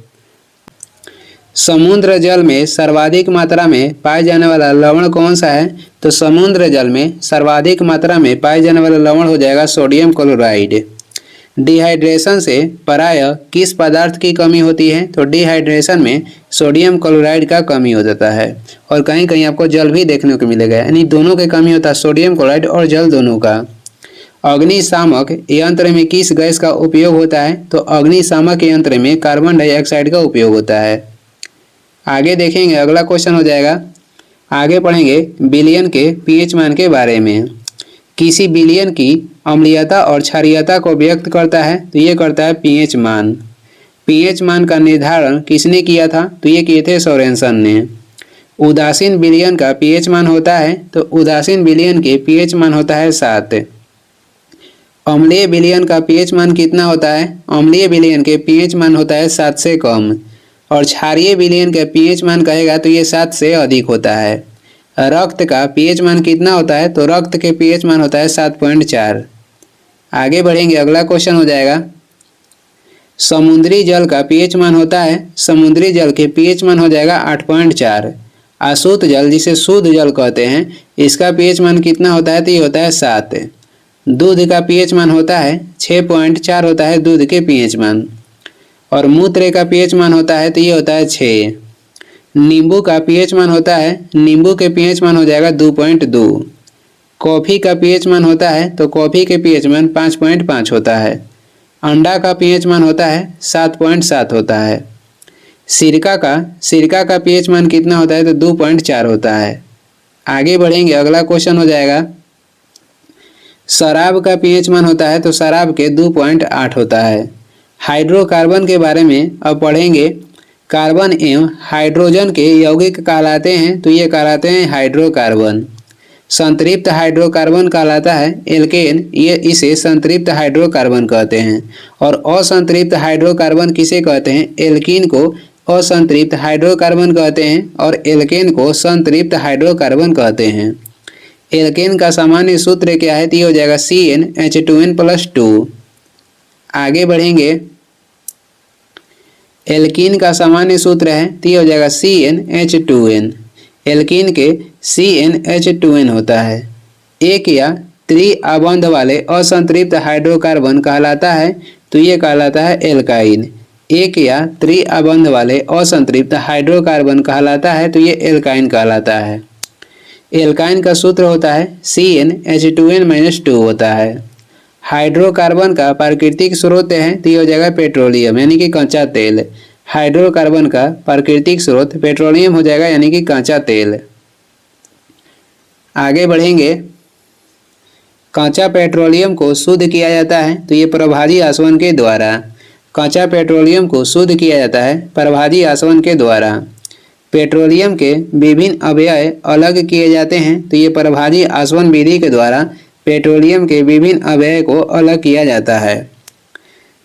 Speaker 1: समुद्र जल में सर्वाधिक मात्रा में पाए जाने वाला लवण कौन सा है तो समुद्र जल में सर्वाधिक मात्रा में पाए जाने वाला लवण हो जाएगा सोडियम क्लोराइड। डिहाइड्रेशन से प्रायः किस पदार्थ की कमी होती है तो डिहाइड्रेशन में सोडियम क्लोराइड का कमी हो जाता है। और कहीं कहीं आपको जल भी देखने को मिलेगा, यानी दोनों की कमी होता है, सोडियम क्लोराइड और जल दोनों का। अग्निशामक यंत्र में किस गैस का उपयोग होता है तो अग्निशामक यंत्र में कार्बन डाइऑक्साइड का उपयोग होता है। आगे देखेंगे, अगला क्वेश्चन हो जाएगा, आगे पढ़ेंगे विलयन के pH मान के बारे में। किसी विलयन की अम्लीयता और क्षारीयता को व्यक्त करता है तो ये करता है pH मान। pH मान का निर्धारण किसने किया था तो ये किए थे सोरेनसन ने। उदासीन विलयन का pH मान होता है तो उदासीन विलयन के pH मान होता है 7। अम्लीय विलयन का pH मान कितना होता है, अम्लीय विलयन के pH मान होता है 7 से कम। और क्षारीय विलयन का pH मान कहेगा तो ये 7 से अधिक होता है। रक्त का pH मान कितना होता है तो रक्त के pH मान होता है 7.4। आगे बढ़ेंगे, अगला क्वेश्चन हो जाएगा समुद्री जल का pH मान होता है, समुद्री जल के pH मान हो जाएगा 8.4। अशुद्ध जल जिसे शुद्ध जल कहते हैं, इसका pH मान कितना होता है तो ये होता है 7। दूध का pH मान होता है 6.4 होता है दूध के pH मान। और मूत्र का pH मान होता है तो ये होता है 6। नींबू का pH मान होता है, नींबू के pH मान हो जाएगा 2.2। कॉफ़ी का pH मान होता है तो कॉफ़ी के pH मान 5.5 होता है। अंडा का pH मान होता है 7.7 होता है। सिरका का pH मान कितना होता है तो 2.4 होता है। आगे बढ़ेंगे, अगला क्वेश्चन हो जाएगा शराब का pH मान होता है तो शराब के 2.8 होता है। हाइड्रोकार्बन के बारे में अब पढ़ेंगे। कार्बन एवं हाइड्रोजन के यौगिक कहलाते हैं तो ये कहलाते हैं हाइड्रोकार्बन। संतृप्त हाइड्रोकार्बन कहलाता है एल्केन, ये इसे संतृप्त हाइड्रोकार्बन कहते हैं। और असंतृप्त हाइड्रोकार्बन किसे कहते हैं, एल्कीन को असंतृप्त हाइड्रोकार्बन कहते हैं और एल्केन को संतृप्त हाइड्रोकार्बन कहते हैं। एल्केन का सामान्य सूत्र क्या है तो ये हो जाएगा CnH2n+2। आगे बढ़ेंगे, एल्कीन का सामान्य सूत्र है तो ये हो जाएगा CnH2n। एल्कीन के CnH2n होता है। एक या त्रिअबंध वाले असंतृप्त हाइड्रोकार्बन कहलाता है तो ये कहलाता है एल्काइन। एक या त्रिअबंध वाले असंतृप्त हाइड्रोकार्बन कहलाता है तो ये एल्काइन कहलाता है। एल्काइन का सूत्र होता है CnH2n-2 होता है। हाइड्रोकार्बन का प्राकृतिक स्रोत है तो ये हो जाएगा पेट्रोलियम यानी कि कच्चा तेल। हाइड्रोकार्बन का प्राकृतिक स्रोत पेट्रोलियम हो जाएगा यानी कि कच्चा तेल। आगे बढ़ेंगे, कच्चा पेट्रोलियम को शुद्ध किया जाता है तो ये प्रभाजी आसवन के द्वारा। कच्चा पेट्रोलियम को शुद्ध किया जाता है प्रभाजी आसवन के द्वारा। पेट्रोलियम के विभिन्न अवयव अलग किए जाते हैं तो ये प्रभाजी आसवन विधि के द्वारा पेट्रोलियम के विभिन्न अवयव को अलग किया जाता है।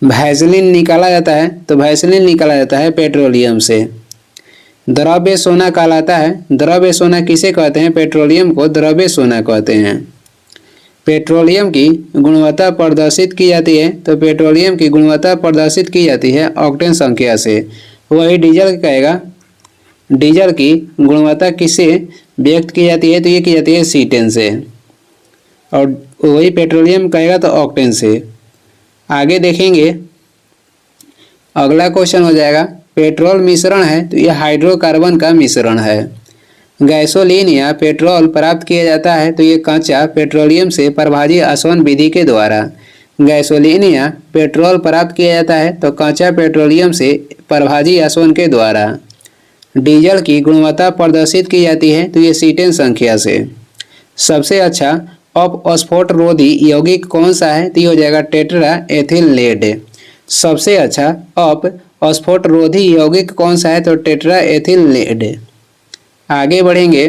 Speaker 1: वैसलीन निकाला जाता है, तो वैसलीन निकाला जाता है पेट्रोलियम से। द्रव्य सोना कहलाता है, द्रव्य सोना किसे कहते हैं? पेट्रोलियम को द्रव्य सोना कहते हैं। पेट्रोलियम की गुणवत्ता प्रदर्शित की जाती है, तो पेट्रोलियम की गुणवत्ता प्रदर्शित की जाती है ऑक्टेन संख्या से। वही डीजल कहेगा, डीजल की गुणवत्ता किससे व्यक्त की जाती है? तो ये की जाती है C10 से, और वही पेट्रोलियम कहेगा तो ऑक्टेन से। आगे देखेंगे, अगला क्वेश्चन हो जाएगा पेट्रोल मिश्रण है, तो यह हाइड्रोकार्बन का मिश्रण है। गैसोलीन या पेट्रोल प्राप्त किया जाता है, तो ये कच्चा पेट्रोलियम से प्रभाजी आसवन विधि के द्वारा। गैसोलीन या पेट्रोल प्राप्त किया जाता है, तो कच्चा पेट्रोलियम से प्रभाजी आसवन के द्वारा। डीजल की गुणवत्ता प्रदर्शित की जाती है, तो ये C10 संख्या से। सबसे अच्छा अपस्फोट-रोधी यौगिक कौन सा है? तो ये हो जाएगा टेट्रा एथिल लेड। सबसे अच्छा अपस्फोट-रोधी यौगिक कौन सा है? तो टेट्रा एथिल लेड। आगे बढ़ेंगे,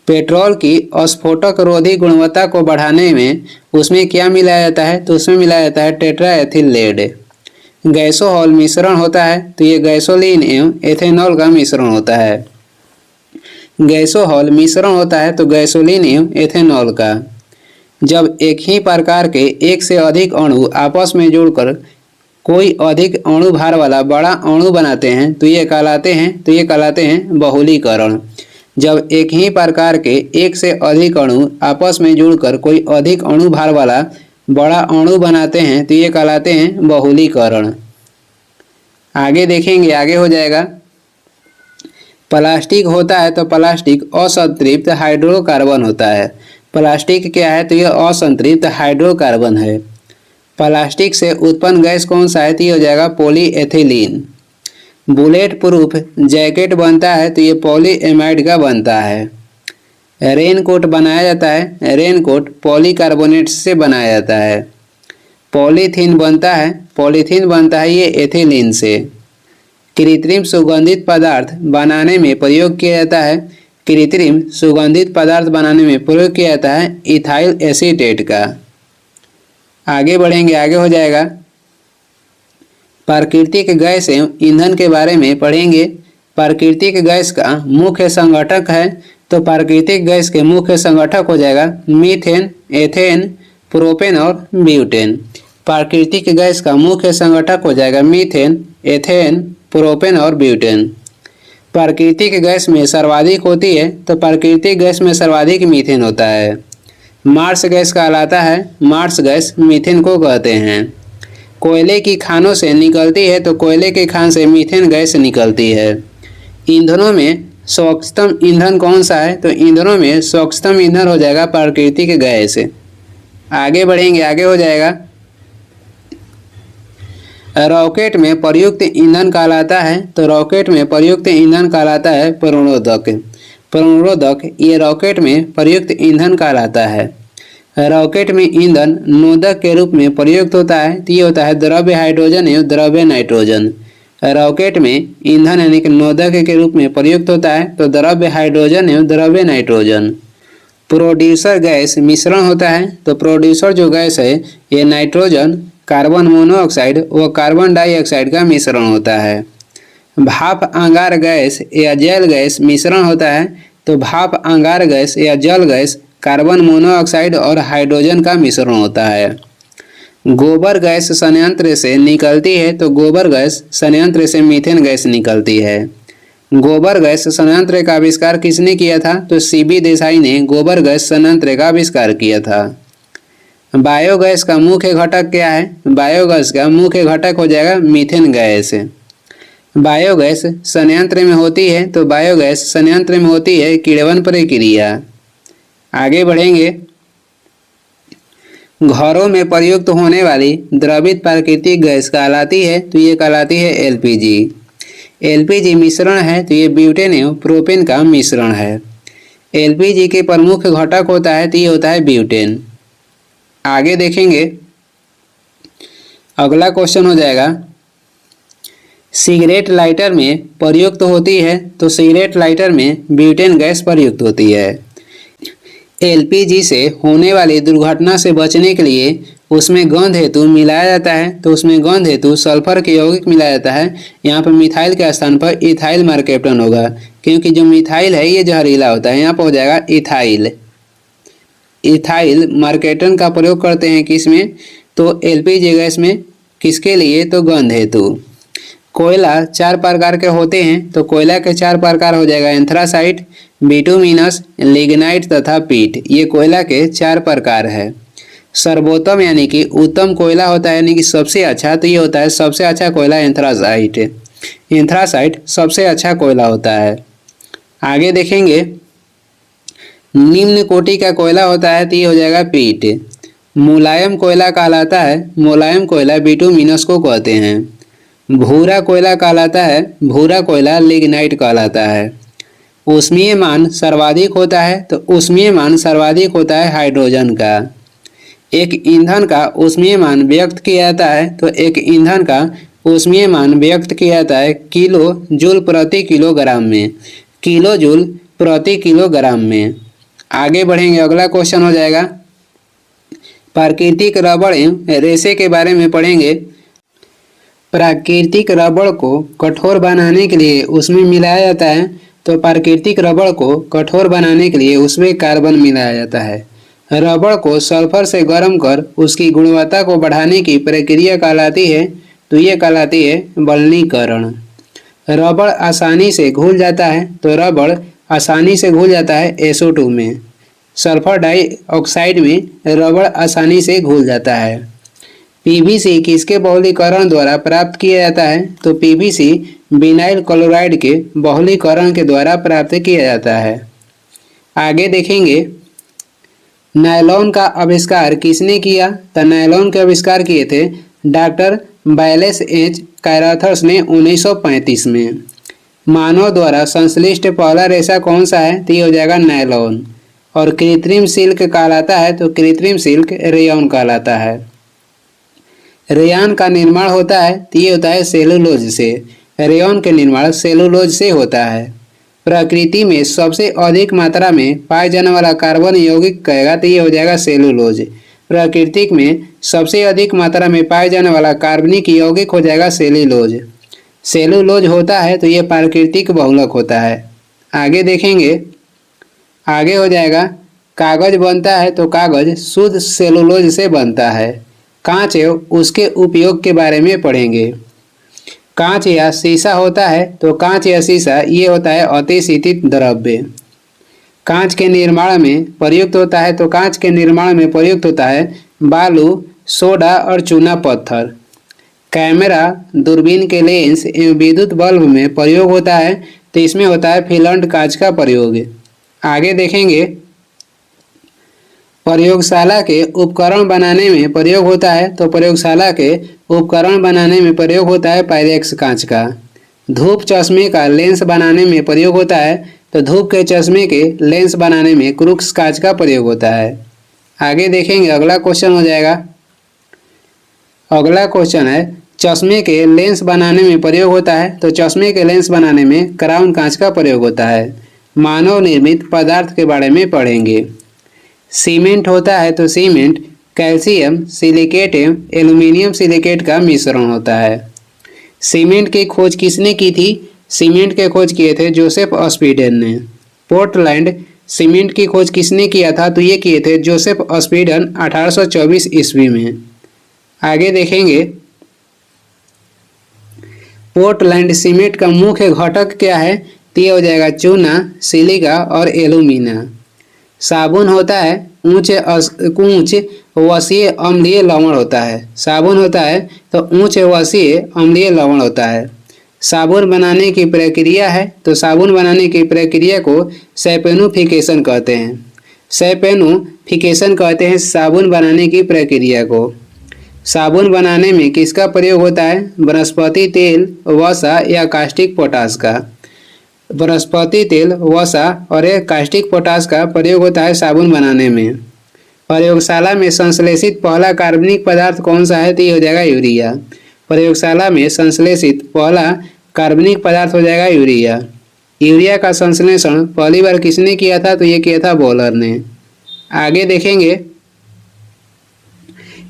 Speaker 1: पेट्रोल की अस्फोटक रोधी गुणवत्ता को बढ़ाने में उसमें क्या मिलाया जाता है? तो उसमें मिलाया जाता है टेट्रा एथिल लेड। गैसोहॉल मिश्रण होता है, तो ये गैसोलीन एवं एथेनॉल का मिश्रण होता है। गैसोहॉल मिश्रण होता है, तो गैसोलीन एवं एथेनॉल का। जब एक ही प्रकार के एक से अधिक अणु आपस में जुड़कर कोई अधिक अणु भार वाला बड़ा अणु बनाते हैं, तो ये कहलाते हैं बहुलीकरण। जब एक ही प्रकार के एक से अधिक अणु आपस में जुड़कर कोई अधिक अणु भार वाला बड़ा अणु बनाते हैं, तो ये कहलाते हैं बहुलीकरण। आगे देखेंगे, आगे हो जाएगा प्लास्टिक होता है, तो प्लास्टिक असंतृप्त हाइड्रोकार्बन होता है। प्लास्टिक क्या है? तो यह असंतृप्त हाइड्रोकार्बन है। प्लास्टिक से उत्पन्न गैस कौन सा है? तो ये हो जाएगा पॉलीएथिलीन। बुलेट प्रूफ जैकेट बनता है, तो ये पॉलीएमाइड का बनता है। रेनकोट बनाया जाता है, रेनकोट पॉलीकार्बोनेट से बनाया जाता है। पॉलीथीन बनता है ये एथिलीन से। कृत्रिम सुगंधित पदार्थ बनाने में प्रयोग किया जाता है, कृत्रिम सुगंधित पदार्थ बनाने में प्रयोग किया जाता है इथाइल एसीटेट का। आगे बढ़ेंगे, आगे हो जाएगा प्राकृतिक गैस एवं ईंधन के बारे में पढ़ेंगे। प्राकृतिक गैस का मुख्य संगठक है, तो प्राकृतिक गैस के मुख्य संगठक हो जाएगा मीथेन, एथेन, प्रोपेन और ब्यूटेन। प्राकृतिक गैस का मुख्य संगठक हो जाएगा मीथेन, एथेन, प्रोपेन और ब्यूटेन। प्राकृतिक गैस में सर्वाधिक होती है, तो प्राकृतिक गैस में सर्वाधिक मीथेन होता है। मार्स गैस कहलाता है, मार्स गैस मीथेन को कहते हैं। कोयले की खानों से निकलती है, तो कोयले की खान से मीथेन गैस निकलती है। ईंधनों में स्वच्छतम ईंधन कौन सा है? तो ईंधनों में स्वच्छतम ईंधन हो जाएगा प्राकृतिक गैस। आगे बढ़ेंगे, आगे हो जाएगा रॉकेट में प्रयुक्त ईंधन कहलाता है, तो रॉकेट में प्रयुक्त ईंधन कहलाता है प्रणोदक। प्रणोदक ये रॉकेट में प्रयुक्त ईंधन कहलाता है। रॉकेट में ईंधन नोदक के रूप में प्रयुक्त होता है, तो ये होता है द्रव्य हाइड्रोजन एवं द्रव्य नाइट्रोजन। रॉकेट में ईंधन यानी कि नोदक के रूप में प्रयुक्त होता है, तो द्रव्य हाइड्रोजन एवं द्रव्य नाइट्रोजन। प्रोड्यूसर गैस मिश्रण होता है, तो प्रोड्यूसर जो गैस है ये नाइट्रोजन, कार्बन मोनोऑक्साइड व कार्बन डाइऑक्साइड का मिश्रण होता है। भाप अंगार गैस या जल गैस मिश्रण होता है, तो भाप अंगार गैस या जल गैस कार्बन मोनोऑक्साइड और हाइड्रोजन का मिश्रण होता है। गोबर गैस संयंत्र से निकलती है, तो गोबर गैस संयंत्र से मीथेन गैस निकलती है। गोबर गैस संयंत्र का आविष्कार किसने किया था? तो CB देसाई ने गोबर गैस संयंत्र का आविष्कार किया था। बायोगैस का मुख्य घटक क्या है? बायोगैस का मुख्य घटक हो जाएगा मीथेन गैस। बायोगैस संयंत्र में होती है, तो बायोगैस संयंत्र में होती है किण्वन प्रक्रिया। आगे बढ़ेंगे, घरों में प्रयुक्त होने वाली द्रवित प्राकृतिक गैस कहलाती है, तो ये कहलाती है LPG। LPG मिश्रण है, तो ये ब्यूटेन एवं प्रोपेन का मिश्रण है। LPG के प्रमुख घटक होता है, तो ये होता है ब्यूटेन। आगे देखेंगे, अगला क्वेश्चन हो जाएगा सिगरेट लाइटर में प्रयुक्त होती है, तो सिगरेट लाइटर में ब्यूटेन गैस प्रयुक्त होती है। एलपीजी से होने वाली दुर्घटना से बचने के लिए उसमें गंध हेतु मिलाया जाता है, तो उसमें गंध हेतु सल्फर के यौगिक मिलाया जाता है। यहाँ पर मिथाइल के स्थान पर इथाइल मर्केप्टन होगा, क्योंकि जो मिथाइल है ये जहरीला होता है। यहाँ पर हो जाएगा इथाइल। इथाइल मर्केप्टन का प्रयोग करते हैं किसमें, तो एलपीजी गैस में। किसके लिए, तो गंध हेतु। कोयला 4 प्रकार के होते हैं, तो कोयला के 4 प्रकार हो जाएगा एंथ्रासाइट, बिटुमिनस, लिग्नाइट तथा पीट। ये कोयला के 4 प्रकार है। सर्वोत्तम यानी कि उत्तम कोयला होता है, यानी कि सबसे अच्छा, तो ये होता है सबसे अच्छा कोयला एंथ्रासाइट। एंथ्रासाइट सबसे अच्छा कोयला होता है। आगे देखेंगे, निम्न कोटि का कोयला होता है, तो ये हो जाएगा पीट। मुलायम कोयला कहलाता है, मुलायम कोयला बिटुमिनस को कहते हैं। भूरा कोयला कहलाता है, भूरा कोयला लिग्नाइट कहलाता है। ऊष्मीय मान सर्वाधिक होता है, तो ऊष्मीय मान सर्वाधिक होता है हाइड्रोजन का। एक ईंधन का ऊष्मीय मान व्यक्त किया जाता है, तो एक ईंधन का ऊष्मीय मान व्यक्त किया जाता है किलो जूल प्रति किलोग्राम में, किलो जूल प्रति किलोग्राम में। आगे बढ़ेंगे, अगला क्वेश्चन हो जाएगा प्राकृतिक रबड़ एवं रेशे के बारे में पढ़ेंगे। प्राकृतिक रबड़ को कठोर बनाने के लिए उसमें मिलाया जाता है, तो प्राकृतिक रबड़ को कठोर बनाने के लिए उसमें कार्बन मिलाया जाता है। रबड़ को सल्फर से गर्म कर उसकी गुणवत्ता को बढ़ाने की प्रक्रिया कहलाती है, तो ये कहलाती है बलनीकरण। रबड़ आसानी से घुल जाता है, तो रबड़ आसानी से घुल जाता है SO2 में। सल्फर डाइऑक्साइड में रबड़ आसानी से घुल जाता है। पीवीसी किसके बहुलीकरण द्वारा प्राप्त किया जाता है, तो पीवीसी विनाइल क्लोराइड के बहुलीकरण के द्वारा प्राप्त किया जाता है। आगे देखेंगे, नायलॉन का आविष्कार किसने किया, तो नायलॉन के आविष्कार किए थे डॉक्टर बैलेस एच कैराथर्स ने 1935 में। मानव द्वारा संश्लिष्ट पहला रेशा कौन सा है, तो ये हो जाएगा नायलॉन। और कृत्रिम सिल्क कहलाता है, तो कृत्रिम सिल्क रेयॉन कहलाता है। रेयॉन का निर्माण होता है, तो ये होता है सेलुलोज से। रेयॉन के निर्माण सेलुलोज से होता है। प्रकृति में सबसे अधिक मात्रा में पाए जाने वाला कार्बन यौगिक कहेगा, तो ये हो जाएगा सेलुलोज। प्राकृतिक में सबसे अधिक मात्रा में पाए जाने वाला कार्बनिक यौगिक हो जाएगा सेलुलोज। सेलुलोज होता है, तो ये प्राकृतिक बहुलक होता है। आगे देखेंगे, आगे हो जाएगा कागज बनता है, तो कागज शुद्ध सेलुलोज से बनता है। कांच एवं उसके उपयोग के बारे में पढ़ेंगे। कांच या शीशा होता है, तो कांच या शीशा ये होता है अतिशीतित द्रव्य। कांच के निर्माण में प्रयुक्त होता है, तो कांच के निर्माण में प्रयुक्त होता है बालू, सोडा और चूना पत्थर। कैमरा, दूरबीन के लेंस एवं विद्युत बल्ब में प्रयोग होता है, तो इसमें होता है फिलंट कांच का प्रयोग। आगे देखेंगे, प्रयोगशाला के उपकरण बनाने में प्रयोग होता है, तो प्रयोगशाला के उपकरण बनाने में प्रयोग होता है पायरेक्स कांच का। धूप चश्मे का लेंस बनाने में प्रयोग होता है, तो धूप के चश्मे के लेंस बनाने में क्रूक्स कांच का प्रयोग होता है। आगे देखेंगे, अगला क्वेश्चन हो जाएगा, अगला क्वेश्चन है चश्मे के लेंस बनाने में प्रयोग होता है, तो चश्मे के लेंस बनाने में क्राउन कांच का प्रयोग होता है। मानव निर्मित पदार्थ के बारे में पढ़ेंगे। सीमेंट होता है, तो सीमेंट कैल्शियम सिलिकेट एवं एल्यूमिनियम सिलिकेट का मिश्रण होता है। सीमेंट की खोज किसने की थी, सीमेंट के खोज किए थे जोसेफ स्पीडन ने। पोर्टलैंड सीमेंट की खोज किसने किया था, तो ये किए थे जोसेफ स्पीडन 1824 ईस्वी में। आगे देखेंगे, पोर्टलैंड सीमेंट का मुख्य घटक क्या है, तो ये हो जाएगा चूना, सिलिका और एल्यूमिना। साबुन होता है ऊंच वसीय अम्लीय लवण होता है। साबुन होता है तो ऊंच वसीय अम्लीय लवण होता है। साबुन बनाने की प्रक्रिया है, तो साबुन बनाने की प्रक्रिया को सैपेनुफिकेशन कहते हैं। सैपेनुफिकेशन कहते हैं साबुन बनाने की प्रक्रिया को। साबुन बनाने में किसका प्रयोग होता है, वनस्पति तेल, वसा या कास्टिक पोटाश का। वनस्पति तेल, वसा और एक कास्टिक पोटाश का प्रयोग होता है साबुन बनाने में। प्रयोगशाला में संश्लेषित पहला कार्बनिक पदार्थ कौन सा है, तो ये हो जाएगा यूरिया। प्रयोगशाला में संश्लेषित पहला कार्बनिक पदार्थ हो जाएगा यूरिया। यूरिया का संश्लेषण पहली बार किसने किया था, तो ये किया था बॉलर ने। आगे देखेंगे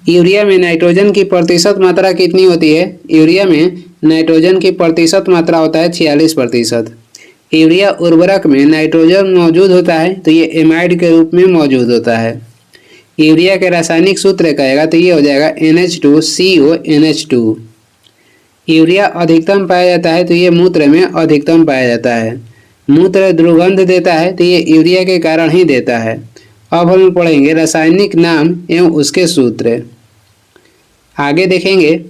Speaker 1: यूरिया में नाइट्रोजन की प्रतिशत मात्रा कितनी होती है। यूरिया में नाइट्रोजन की प्रतिशत मात्रा होता है 46%। यूरिया उर्वरक में नाइट्रोजन मौजूद होता है तो ये एमाइड के रूप में मौजूद होता है। यूरिया के रासायनिक सूत्र कहेगा तो ये हो जाएगा NH2CONH2। यूरिया अधिकतम पाया जाता है तो ये मूत्र में अधिकतम पाया जाता है। मूत्र दुर्गंध देता है तो ये यूरिया के कारण ही देता है। अब हम पढ़ेंगे रासायनिक नाम एवं उसके सूत्र। आगे देखेंगे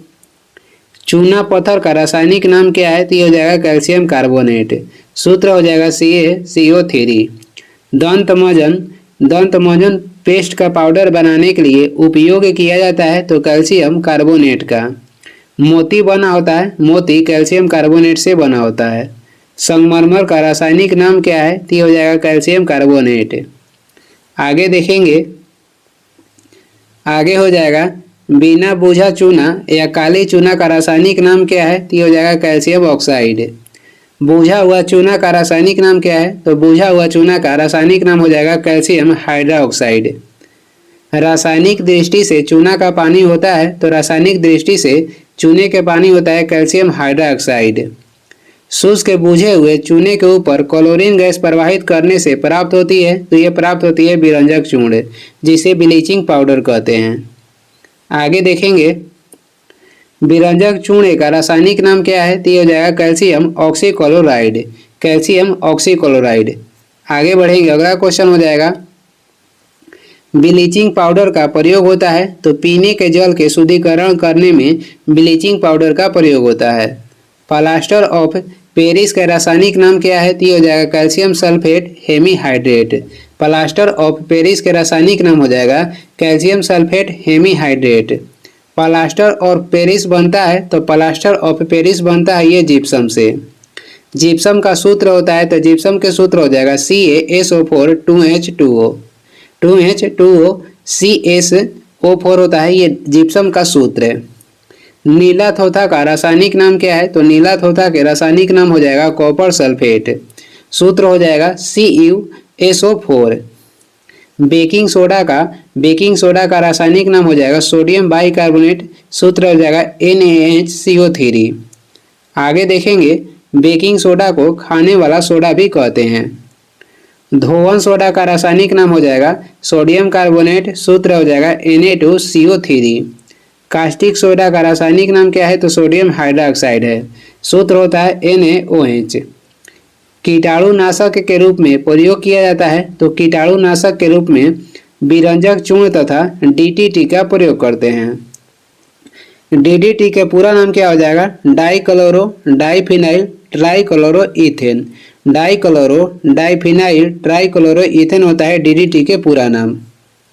Speaker 1: चूना पत्थर का रासायनिक नाम क्या है तो ये हो जाएगा कैल्शियम कार्बोनेट। सूत्र हो जाएगा CaCO3। दंतमंजन पेस्ट का पाउडर बनाने के लिए उपयोग किया जाता है तो कैल्शियम कार्बोनेट का। मोती बना होता है, मोती कैल्शियम कार्बोनेट से बना होता है। संगमरमर का रासायनिक नाम क्या है तो ये हो जाएगा कैल्शियम कार्बोनेट। आगे देखेंगे, आगे हो जाएगा बिना बूझा चूना या काली चूना का रासायनिक नाम क्या है तो ये हो जाएगा कैल्शियम ऑक्साइड। बूझा हुआ चूना का रासायनिक नाम क्या है तो बूझा हुआ चूना का रासायनिक नाम हो जाएगा कैल्शियम हाइड्रोक्साइड। रासायनिक दृष्टि से चूना का पानी होता है तो रासायनिक दृष्टि से चूने के पानी होता है कैल्शियम हाइड्रोक्साइड। शुष्क बूझे हुए चूने के ऊपर क्लोरीन गैस प्रवाहित करने से प्राप्त होती है तो ये प्राप्त होती है विरंजक चूर्ण, जिसे ब्लीचिंग पाउडर कहते हैं। आगे देखेंगे विरंजक चूर्ण का रासायनिक नाम क्या है तो ये हो जाएगा कैल्शियम ऑक्सीक्लोराइड। Calcium oxychloride. आगे बढ़ेंगे, अगला क्वेश्चन हो जाएगा ब्लीचिंग पाउडर का प्रयोग होता है तो पीने के जल के शुद्धिकरण करने में ब्लीचिंग पाउडर का प्रयोग होता है। प्लास्टर ऑफ पेरिस का रासायनिक नाम क्या है तो ये हो जाएगा calcium sulphate hemihydrate. Plaster of Paris के रासायनिक नाम हो जाएगा कैल्शियम सल्फेट हेमीहाइड्रेट। प्लास्टर और पेरिस बनता है तो प्लास्टर ऑफ पेरिस बनता है ये जिप्सम से। जिप्सम का सूत्र होता है तो जिप्सम के सूत्र हो जाएगा CaSO4 2H2O। 2H2O CaSO4 होता है ये जिप्सम का सूत्र है। नीला थोथा का रासायनिक नाम क्या है तो नीला थोथा के रासायनिक नाम हो जाएगा कॉपर सल्फेट। सूत्र हो जाएगा CuSO4। बेकिंग सोडा का रासायनिक नाम हो जाएगा सोडियम बाइकार्बोनेट। सूत्र हो जाएगा NaHCO3। आगे देखेंगे बेकिंग सोडा को खाने वाला सोडा भी कहते हैं। धोवन सोडा का रासायनिक नाम हो जाएगा सोडियम कार्बोनेट। सूत्र हो जाएगा Na2CO3। कास्टिक सोडा का रासायनिक नाम क्या है तो सोडियम हाइड्रोक्साइड है। सूत्र होता है NaOH। कीटाणुनाशक के रूप में प्रयोग किया जाता है तो कीटाणुनाशक के रूप में विरंजक चूर्ण तथा DDT का प्रयोग करते हैं। DDT के पूरा नाम क्या हो जाएगा डाइक्लोरो डाइफिनाइल ट्राइक्लोरोइथेन। डाइक्लोरो डाइफिनाइल ट्राइक्लोरोइथेन होता है DDT के पूरा नाम।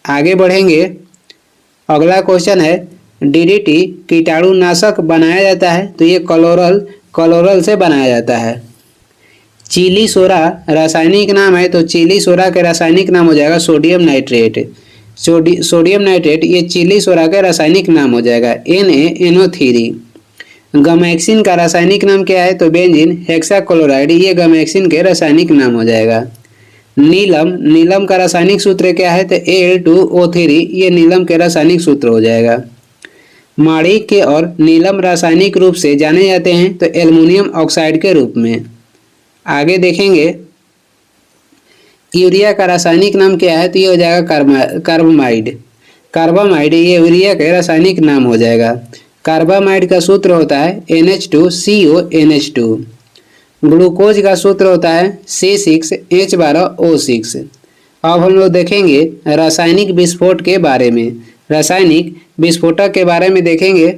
Speaker 1: आगे बढ़ेंगे, अगला क्वेश्चन है DDT कीटाणुनाशक बनाया जाता है तो ये क्लोरल से बनाया जाता है। चिली सोडा रासायनिक नाम है तो चिली सोडा के रासायनिक नाम हो जाएगा सोडियम नाइट्रेट। सोडियम नाइट्रेट ये चिली सोडा का रासायनिक नाम हो जाएगा NaNO3। गमैक्सिन का रासायनिक नाम क्या है तो बेंजीन हेक्साक्लोराइड। ये गमैक्सिन के रासायनिक नाम हो जाएगा। नीलम का रासायनिक सूत्र क्या है तो Al2O3। ये नीलम के रासायनिक सूत्र हो जाएगा। माणिक्य और नीलम रासायनिक रूप से जाने जाते हैं तो एल्युमिनियम ऑक्साइड के रूप में। आगे देखेंगे यूरिया का रासायनिक नाम क्या है तो ये हो जाएगा कार्बामाइड। ये यूरिया का रासायनिक नाम हो जाएगा। कार्बामाइड का सूत्र होता है NH2CONH2। ग्लूकोज का सूत्र होता है C6H12O6। अब हम लोग देखेंगे रासायनिक विस्फोट के बारे में। रासायनिक विस्फोटक के बारे में देखेंगे।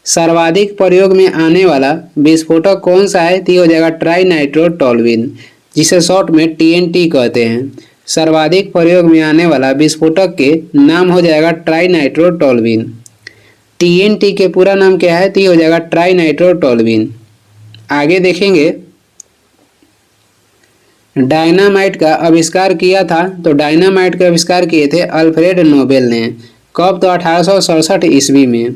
Speaker 1: सर्वाधिक प्रयोग में आने वाला विस्फोटक कौन सा है तो ये हो जाएगा ट्राइनाइट्रोटोल्यूइन, जिसे शॉर्ट में TNT कहते हैं। सर्वाधिक प्रयोग में आने वाला विस्फोटक के नाम हो जाएगा ट्राइनाइट्रोटोल्यूइन। TNT के पूरा नाम क्या है तो ये हो जाएगा ट्राइनाइट्रोटोल्यूइन। आगे देखेंगे डायनामाइट का आविष्कार किया था तो डायनामाइट का आविष्कार किए थे अल्फ्रेड नोबेल ने। कब तो 1867 ईस्वी में।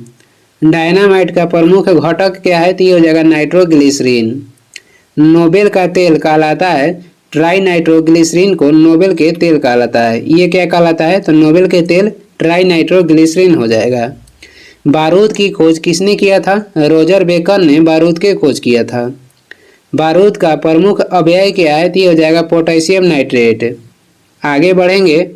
Speaker 1: डायनामाइट का प्रमुख घटक क्या है तो ये हो जाएगा नाइट्रोग्लिसरीन। नोबेल का तेल कहलाता है ट्राई नाइट्रोग्लिसरीन को नोबेल के तेल कहलाता है। ये क्या कहलाता है? तो नोबेल के तेल ट्राई नाइट्रोग्लिसरीन हो जाएगा। बारूद की खोज किसने किया था? रोजर बेकन ने बारूद की खोज किया था। बारूद का प्रमुख अवयव क्या है? तो ये हो जाएगा पोटेशियम नाइट्रेट। आगे बढ़ेंगे,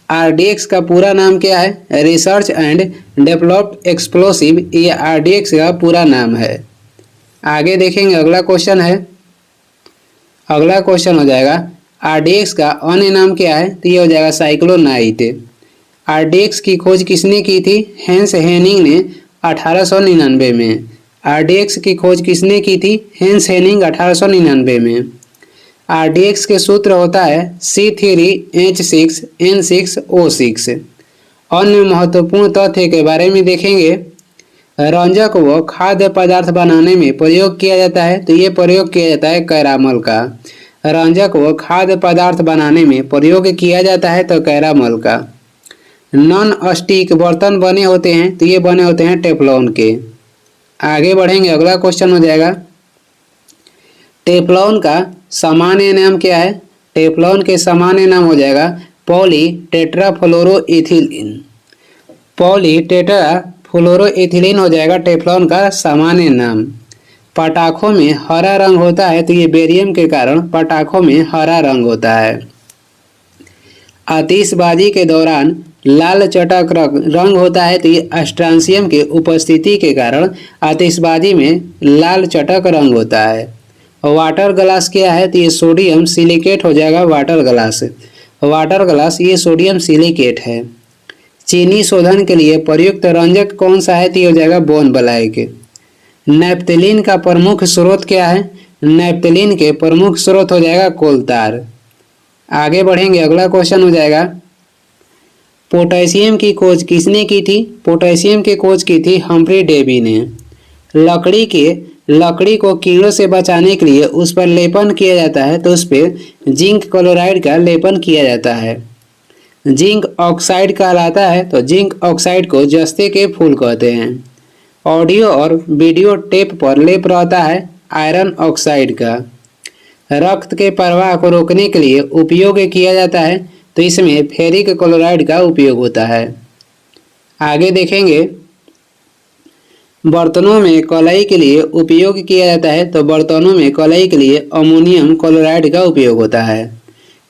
Speaker 1: आरडीएक्स का पूरा नाम क्या है? रिसर्च एंड डेवलप्ड एक्सप्लोसिव, ये आरडीएक्स का पूरा नाम है। आगे देखेंगे, अगला क्वेश्चन है, अगला क्वेश्चन हो जाएगा आरडीएक्स का अन्य नाम क्या है? तो ये हो जाएगा साइक्लोनाइट। आरडीएक्स की खोज किसने की थी? हेंस हेनिंग ने 1899 में। आरडीएक्स की खोज किसने की थी? हेंस हेनिंग 1899 में। आरडीएक्स के सूत्र होता है C3H6N6O6। अन्य महत्वपूर्ण तथ्य के बारे में देखेंगे, रंजक व खाद्य पदार्थ बनाने में प्रयोग किया जाता है। तो ये प्रयोग किया जाता है कैरामल का। रंजक व खाद्य पदार्थ बनाने में प्रयोग किया जाता है तो कैरामल का। नॉन स्टिक बर्तन बने होते हैं, तो ये बने होते हैं टेफ्लॉन के। आगे बढ़ेंगे, अगला क्वेश्चन हो जाएगा, टेफ्लॉन का सामान्य नाम क्या है? टेफ्लॉन के सामान्य नाम हो जाएगा पॉली टेट्राफ्लोरोइथिलीन। पॉली टेट्राफ्लोरोइथिलीन हो जाएगा टेफ्लॉन का सामान्य नाम। पटाखों में हरा रंग होता है, तो ये बेरियम के कारण पटाखों में हरा रंग होता है। आतिशबाजी के दौरान लाल चटक रंग होता है, तो ये स्ट्रांसियम के उपस्थिति के कारण आतिशबाजी में लाल चटक रंग होता है। वाटर ग्लास क्या है? तो ये सोडियम सिलिकेट हो जाएगा वाटर ग्लास। वाटर ग्लास ये सोडियम सिलिकेट है। चीनी शोधन के लिए प्रयुक्त रंजक कौन सा है? तो ये हो जाएगा बोन ब्लैक। नैप्थेलीन का प्रमुख स्रोत क्या है? नैप्थेलीन के प्रमुख स्रोत हो जाएगा कोलतार। आगे बढ़ेंगे, अगला क्वेश्चन हो जाएगा, पोटेशियम की खोज किसने की थी? पोटेशियम की खोज की थी हम्फ्री डेवी ने। लकड़ी को कीड़ों से बचाने के लिए उस पर लेपन किया जाता है, तो उस पर जिंक क्लोराइड का लेपन किया जाता है। जिंक ऑक्साइड कहलाता है, तो जिंक ऑक्साइड को जस्ते के फूल कहते हैं। ऑडियो और वीडियो टेप पर लेप रहता है आयरन ऑक्साइड का। रक्त के प्रवाह को रोकने के लिए उपयोग किया जाता है, तो इसमें फेरिक क्लोराइड का उपयोग होता है। आगे देखेंगे, बर्तनों में कलई के लिए उपयोग किया जाता है, तो बर्तनों में कलई के लिए अमोनियम क्लोराइड का उपयोग होता है।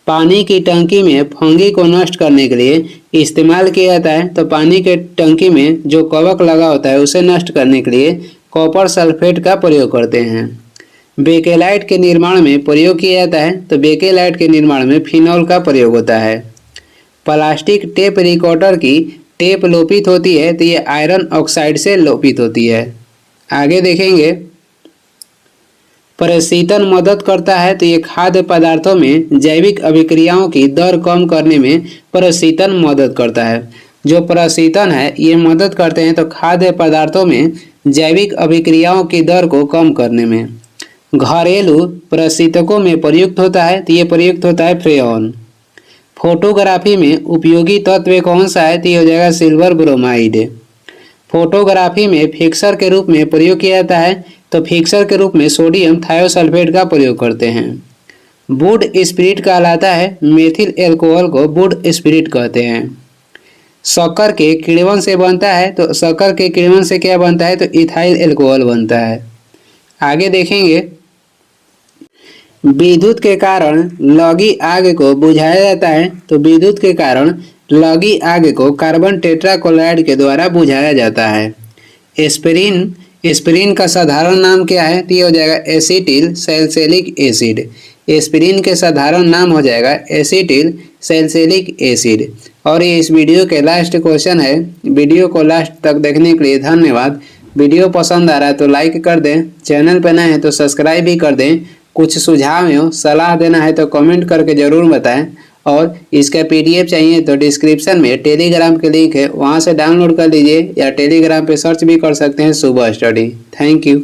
Speaker 1: पानी की टंकी में फंगी को नष्ट करने के लिए इस्तेमाल किया जाता है, तो पानी के टंकी में जो कवक लगा होता है उसे नष्ट करने के लिए कॉपर सल्फेट का प्रयोग करते हैं। बेकेलाइट के निर्माण में प्रयोग किया जाता है, तो बेकेलाइट के निर्माण में फिनॉल का प्रयोग होता है। प्लास्टिक टेप रिकॉर्डर की टेप लोपित होती है, तो ये आयरन ऑक्साइड से लोपित होती है। आगे देखेंगे, प्रशीतन मदद करता है, तो ये खाद्य पदार्थों में जैविक अभिक्रियाओं की दर कम करने में प्रशीतन मदद करता है। जो प्रशीतन है ये मदद करते हैं तो खाद्य पदार्थों में जैविक अभिक्रियाओं की दर को कम करने में। घरेलू प्रशीतकों में प्रयुक्त होता है, तो ये प्रयुक्त होता है फ्रेऑन। फोटोग्राफी में उपयोगी तत्व कौन सा है? तो ये हो जाएगा सिल्वर ब्रोमाइड। फोटोग्राफी में फिक्सर के रूप में प्रयोग किया जाता है, तो फिक्सर के रूप में सोडियम थायोसल्फेट का प्रयोग करते हैं। वुड स्पिरिट कहलाता है, मेथिल एल्कोहल को वुड स्पिरिट कहते हैं। शक्कर के किण्वन से बनता है, तो शक्कर के किण्वन से क्या बनता है? तो इथाइल एल्कोहल बनता है। आगे देखेंगे, विद्युत के कारण लगी आग को बुझाया जाता है, तो विद्युत के कारण लगी आग को कार्बन टेट्राक्लोराइड के द्वारा बुझाया जाता है। एस्पिरिन का साधारण नाम क्या है? तो ये हो जाएगा एसिटिल सैलिसिलिक एसिड। एस्पिरिन के साधारण नाम हो जाएगा एसिटिल सैलिसिलिक एसिड। और ये इस वीडियो के लास्ट क्वेश्चन है। वीडियो को लास्ट तक देखने के लिए धन्यवाद। वीडियो पसंद आ रहा है तो लाइक कर दें, चैनल पर नए हैं तो सब्सक्राइब भी कर दें। कुछ सुझाव हो सलाह देना है तो कमेंट करके ज़रूर बताएं। और इसका PDF चाहिए तो डिस्क्रिप्शन में टेलीग्राम के लिंक है, वहाँ से डाउनलोड कर लीजिए, या टेलीग्राम पे सर्च भी कर सकते हैं सुबह स्टडी। Thank you.